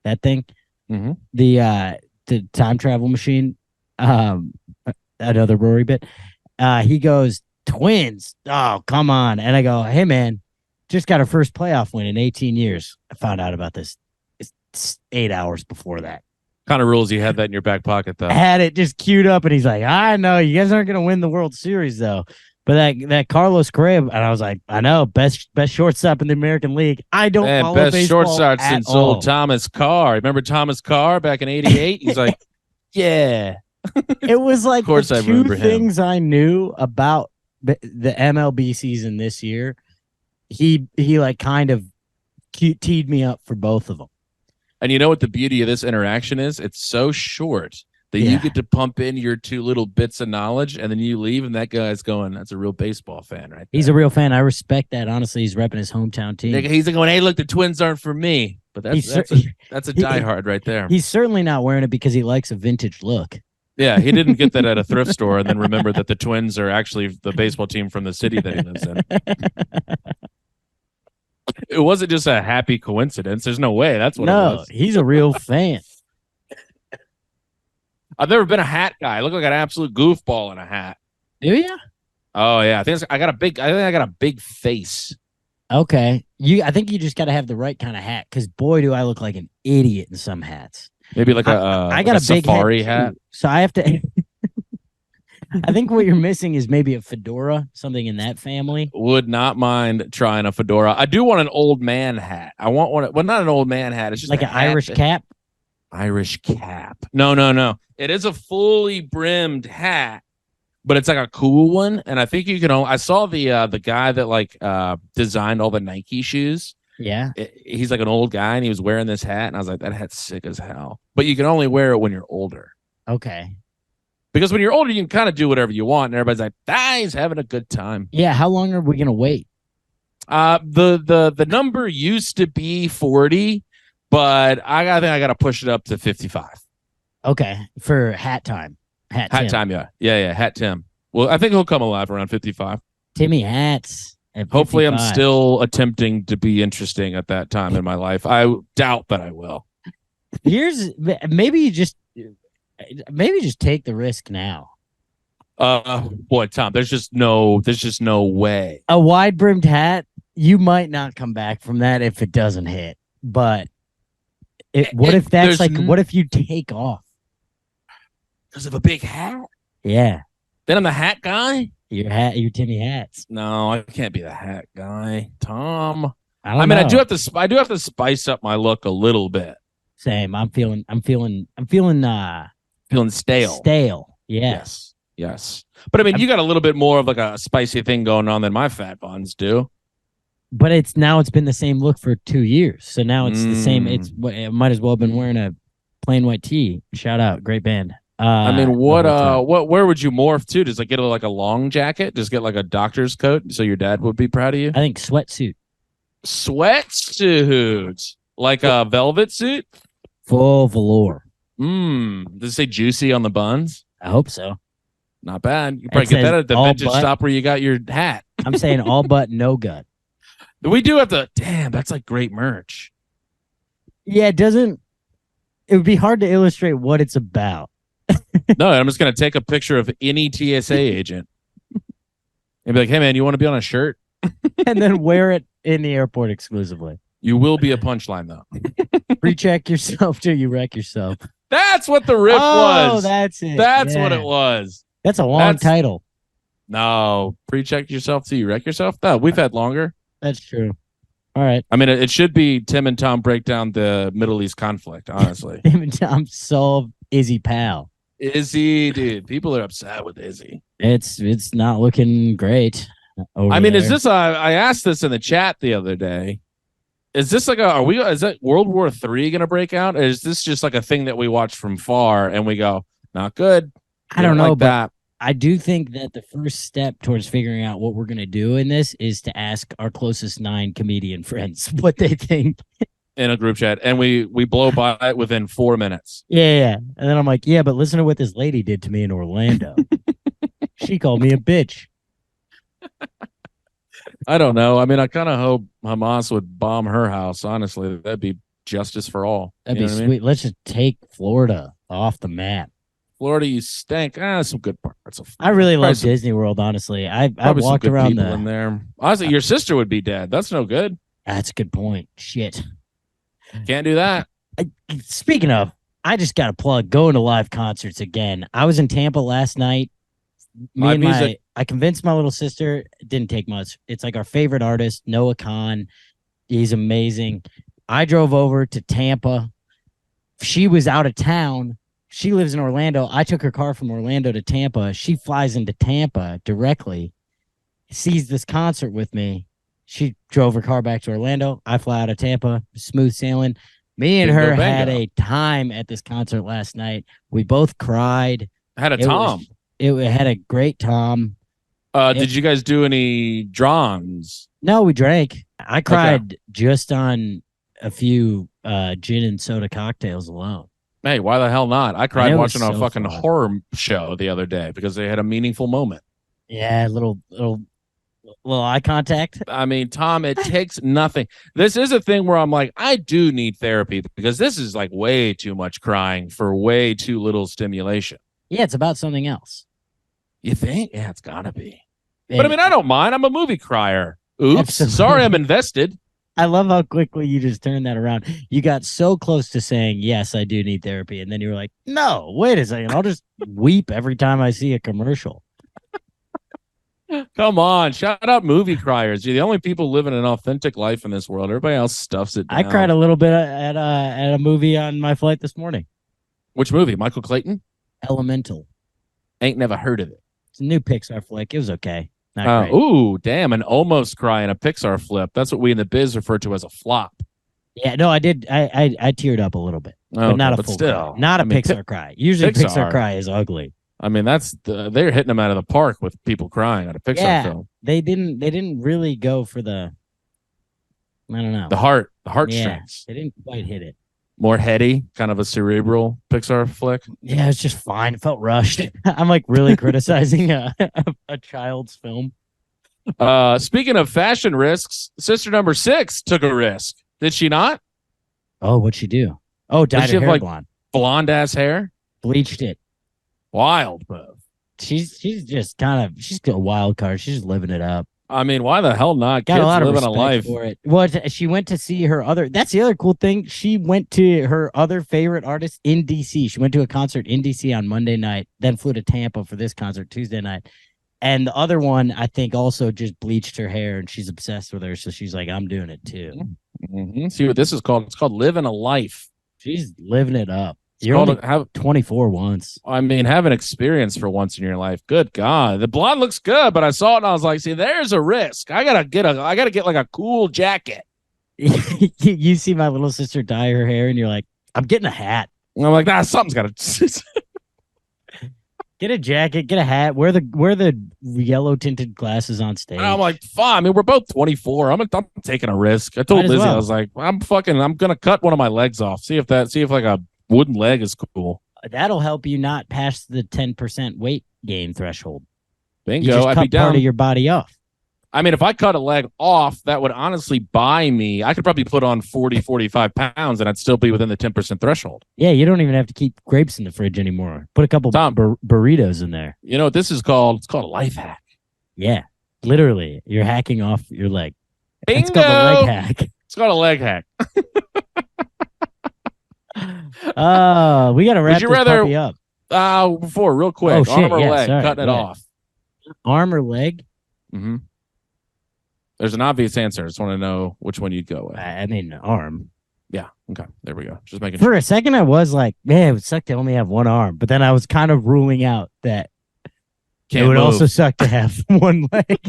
that thing, the time travel machine. Another Rory bit. He goes, Twins. Oh, come on. And I go, hey man, just got our first playoff win in 18 years. I found out about this. It's 8 hours before that.
Kind of rules you had that in your back pocket though.
I had it just queued up, and he's like, I know you guys aren't gonna win the World Series though. But that Carlos Correa, and I was like, I know, best shortstop in the American League. I don't follow
best
baseball
shortstop since old Thomas Carr. Remember Thomas Carr back in '88? He's like, yeah.
It was like
of course
the two things I knew about the MLB season this year. He like kind of teed me up for both of them.
And you know what the beauty of this interaction is? It's so short that you get to pump in your 2 little bits of knowledge, and then you leave, and that guy's going, that's a real baseball fan, right there.
He's a real fan. I respect that. Honestly, he's repping his hometown team.
He's like going, hey, look, the Twins aren't for me. But that's a diehard right there.
He's certainly not wearing it because he likes a vintage look.
Yeah, he didn't get that at a thrift store and then remember that the Twins are actually the baseball team from the city that he lives in. It wasn't just a happy coincidence. There's no way. That's what it was.
He's a real fan.
I've never been a hat guy. I look like an absolute goofball in a hat.
Do you?
Oh yeah, I think I got a big face.
Okay, I think you just got to have the right kind of hat, because boy, do I look like an idiot in some hats.
Maybe like
I got a big
safari hat.
So I have to. I think what you're missing is maybe a fedora, something in that family.
Would not mind trying a fedora. I do want an old man hat. I want one. Well, not an old man hat. It's just
like an Irish cap.
Irish cap. No. It is a fully brimmed hat, but it's like a cool one. And I think you can. I saw the guy that like designed all the Nike shoes.
Yeah.
He's like an old guy, and he was wearing this hat, and I was like, that hat's sick as hell. But you can only wear it when you're older.
Okay.
Because when you're older, you can kind of do whatever you want, and everybody's like, he's having a good time.
Yeah. How long are we gonna wait?
The number used to be 40, but I think I got to push it up to 55.
Okay, for hat time. Hat
Hat
Tim.
time, yeah, Hat Tim. Well, I think he'll come alive around 55.
Timmy Hats. At
Hopefully, I'm
55.
still attempting to be interesting at that time in my life. I doubt that I will.
Here's maybe you just take the risk now.
Boy, Tom, there's just no way.
A wide brimmed hat, you might not come back from that if it doesn't hit. But what if that's like, what if you take off?
Because of a big hat?
Yeah.
Then I'm the hat guy?
Your Timmy Hats.
No, I can't be the hat guy. Tom.
I mean,
I do have to spice up my look a little bit.
Same. I'm feeling
Stale.
Stale. Yeah.
Yes. But I mean, you got a little bit more of like a spicy thing going on than my fat buns do.
But it's been the same look for 2 years. So now it's the same. It might as well have been wearing a plain white tee. Shout out, great band.
I mean, where would you morph to? Does like get like a long jacket? Just get like a doctor's coat so your dad would be proud of you?
I think sweatsuit.
Sweatsuit. Like a velvet suit?
Full velour.
Does it say juicy on the buns?
I hope so.
Not bad. You probably get that at the vintage shop where you got your hat.
I'm saying all but no gut.
We do have to. Damn, that's like great merch.
Yeah, it would be hard to illustrate what it's about.
No, I'm just gonna take a picture of any TSA agent and be like, "Hey, man, you want to be on a shirt?"
And then wear it in the airport exclusively.
You will be a punchline though.
Pre-check yourself till you wreck yourself.
That's what the riff was.
Oh, that's it.
That's what it was.
That's a long title.
No, pre-check yourself till you wreck yourself. No, we've had longer.
That's true. All right.
I mean, it should be Tim and Tom break down the Middle East conflict, honestly.
Tim and Tom solve Izzy Pal.
Izzy, dude. People are upset with Izzy.
It's not looking great.
I mean, is this I asked this in the chat the other day. Is this like is that World War III gonna break out? Or is this just like a thing that we watch from far and we go, not good?
I don't know,
like
but
that.
I do think that the first step towards figuring out what we're going to do in this is to ask our closest 9 comedian friends what they think.
In a group chat, and we blow by it within 4 minutes.
Yeah. And then I'm like, yeah, but listen to what this lady did to me in Orlando. She called me a bitch.
I don't know. I mean, I kind of hope Hamas would bomb her house. Honestly, that'd be justice for all.
That'd be sweet. I mean? Let's just take Florida off the map.
Florida, you stink. Some good parts of Florida.
I really love Disney World, honestly. I walked around
in there. Honestly, your sister would be dead. That's no good.
That's a good point. Shit.
Can't do that.
Speaking of, I just got to plug going to live concerts again. I was in Tampa last night. I convinced my little sister. It didn't take much. It's like our favorite artist, Noah Khan. He's amazing. I drove over to Tampa. She was out of town. She lives in Orlando. I took her car from Orlando to Tampa. She flies into Tampa directly, sees this concert with me. She drove her car back to Orlando. I fly out of Tampa, smooth sailing. Me and her had a time at this concert last night. We both cried.
Had a Tom.
It had a great Tom.
Did you guys do any drums?
No, we drank. I cried just on a few gin and soda cocktails alone.
Hey, why the hell not? I cried watching a fucking horror show the other day because they had a meaningful moment.
Yeah, little eye contact.
I mean, Tom, it takes nothing. This is a thing where I'm like, I do need therapy because this is like way too much crying for way too little stimulation.
Yeah, it's about something else.
You think? Yeah, it's gotta be. But I mean, I don't mind. I'm a movie crier. Oops. Absolutely. Sorry, I'm invested.
I love how quickly you just turned that around. You got so close to saying, yes, I do need therapy. And then you were like, no, wait a second. I'll just weep every time I see a commercial.
Come on. Shout out movie criers. You're the only people living an authentic life in this world. Everybody else stuffs it down.
I cried a little bit at a movie on my flight this morning.
Which movie? Michael Clayton?
Elemental.
Ain't never heard of it.
It's a new Pixar flick. It was okay.
Ooh, damn, an almost cry in a Pixar flip. That's what we in the biz refer to as a flop.
Yeah, no, I did. I teared up a little bit, but not a full cry. Not a Pixar cry. Usually Pixar cry is ugly.
I mean, they're hitting them out of the park with people crying at a Pixar film.
They didn't really go for the, I don't know.
The heartstrings.
They didn't quite hit it.
More heady, kind of a cerebral Pixar flick.
Yeah, it's just fine. It felt rushed. I'm like really criticizing a child's film.
Speaking of fashion risks, sister number 6 took a risk. Did she not?
Oh, what'd she do? Oh, dyed her hair blonde.
Blonde ass hair?
Bleached it.
Wild, bro.
She's just she's a wild card. She's just living it up.
I mean, why the hell not?
Got
Kids
a lot of
living a
respect
life
for it. Well, she went to see her other. That's the other cool thing. She went to her other favorite artist in DC. She went to a concert in DC on Monday night, then flew to Tampa for this concert Tuesday night. And the other one, I think, also just bleached her hair, and she's obsessed with her. So she's like, "I'm doing it too."
Mm-hmm. See what this is called? It's called living a life.
She's living it up.
You're only
24 once.
I mean, have an experience for once in your life. Good God, the blonde looks good, but I saw it and I was like, "See, there's a risk. I gotta get like a cool jacket."
You see my little sister dye her hair, and you're like, "I'm getting a hat."
And I'm like, something's got to
get a jacket, get a hat, wear the yellow tinted glasses on stage.
And I'm like, fine. I mean, we're both 24. I'm taking a risk. I told Lizzie, I was like, I'm gonna cut one of my legs off. See if like a wooden leg is cool.
That'll help you not pass the 10% weight gain threshold.
Bingo.
You just
I'd
cut
be down.
part of your body off.
I mean, if I cut a leg off, that would honestly buy me. I could probably put on 40, 45 pounds and I'd still be within the 10% threshold.
Yeah, you don't even have to keep grapes in the fridge anymore. Put a couple burritos in there.
You know what this is called? It's called a life hack.
Yeah, literally. You're hacking off your leg.
Bingo!
It's called a leg hack.
It's called a leg hack.
We got to wrap this puppy up.
Before, real quick. Arm or leg,
sorry.
cutting it off.
Arm or leg?
Mm-hmm. There's an obvious answer. I just want to know which one you'd go with.
I mean, arm.
Yeah. Okay. There we go. Just making
For
sure.
a second, I was like, man, it would suck to only have one arm. But then I was kind of ruling out that it would also suck to have one leg.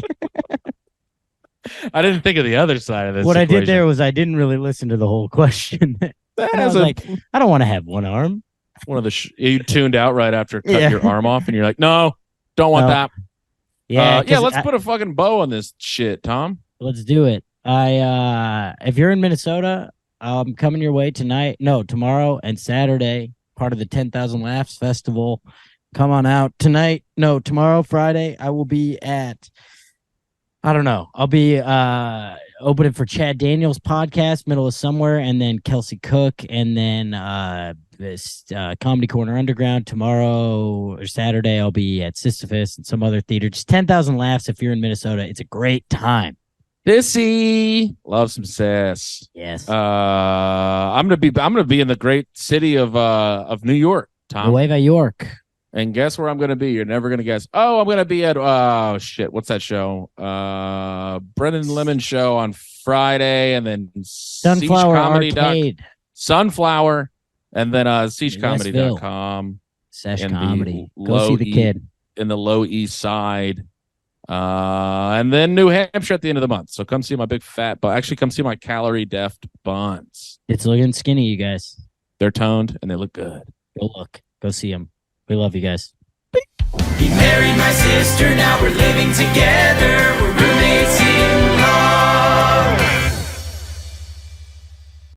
I didn't think of the other side of this.
What
equation.
I did there was I didn't really listen to the whole question. I was like, I don't want to have one arm.
One of the you tuned out right after cutting your arm off, and you're like, no, don't want that.
Yeah,
let's put a fucking bow on this shit, Tom.
Let's do it. If you're in Minnesota, I'm coming your way tomorrow and Saturday, part of the 10,000 Laughs Festival. Come on out tonight. No, tomorrow, Friday, I will be at, I don't know. I'll be opening for Chad Daniels' podcast, Middle of Somewhere, and then Kelsey Cook, and then this Comedy Corner Underground. Tomorrow or Saturday, I'll be at Sisyphus and some other theater. Just 10,000 Laughs if you're in Minnesota. It's a great time.
Sissy, love some sass.
Yes.
I'm gonna be in the great city of New York, Tom.
Nueva York.
And guess where I'm gonna be? You're never gonna guess. Oh, I'm gonna be at what's that show? Brendan Lemon show on Friday, and then
Sunflower Arcade.
Sunflower, and then siegecomedy.com.
Sesh Comedy. Go see the kid.
In the Low East Side. And then New Hampshire at the end of the month. So come see my big fat butt. Actually, come see my calorie deft buns.
It's looking skinny, you guys.
They're toned and they look good.
Go look. Go see them. We love you guys.
He married my sister, now we're living together.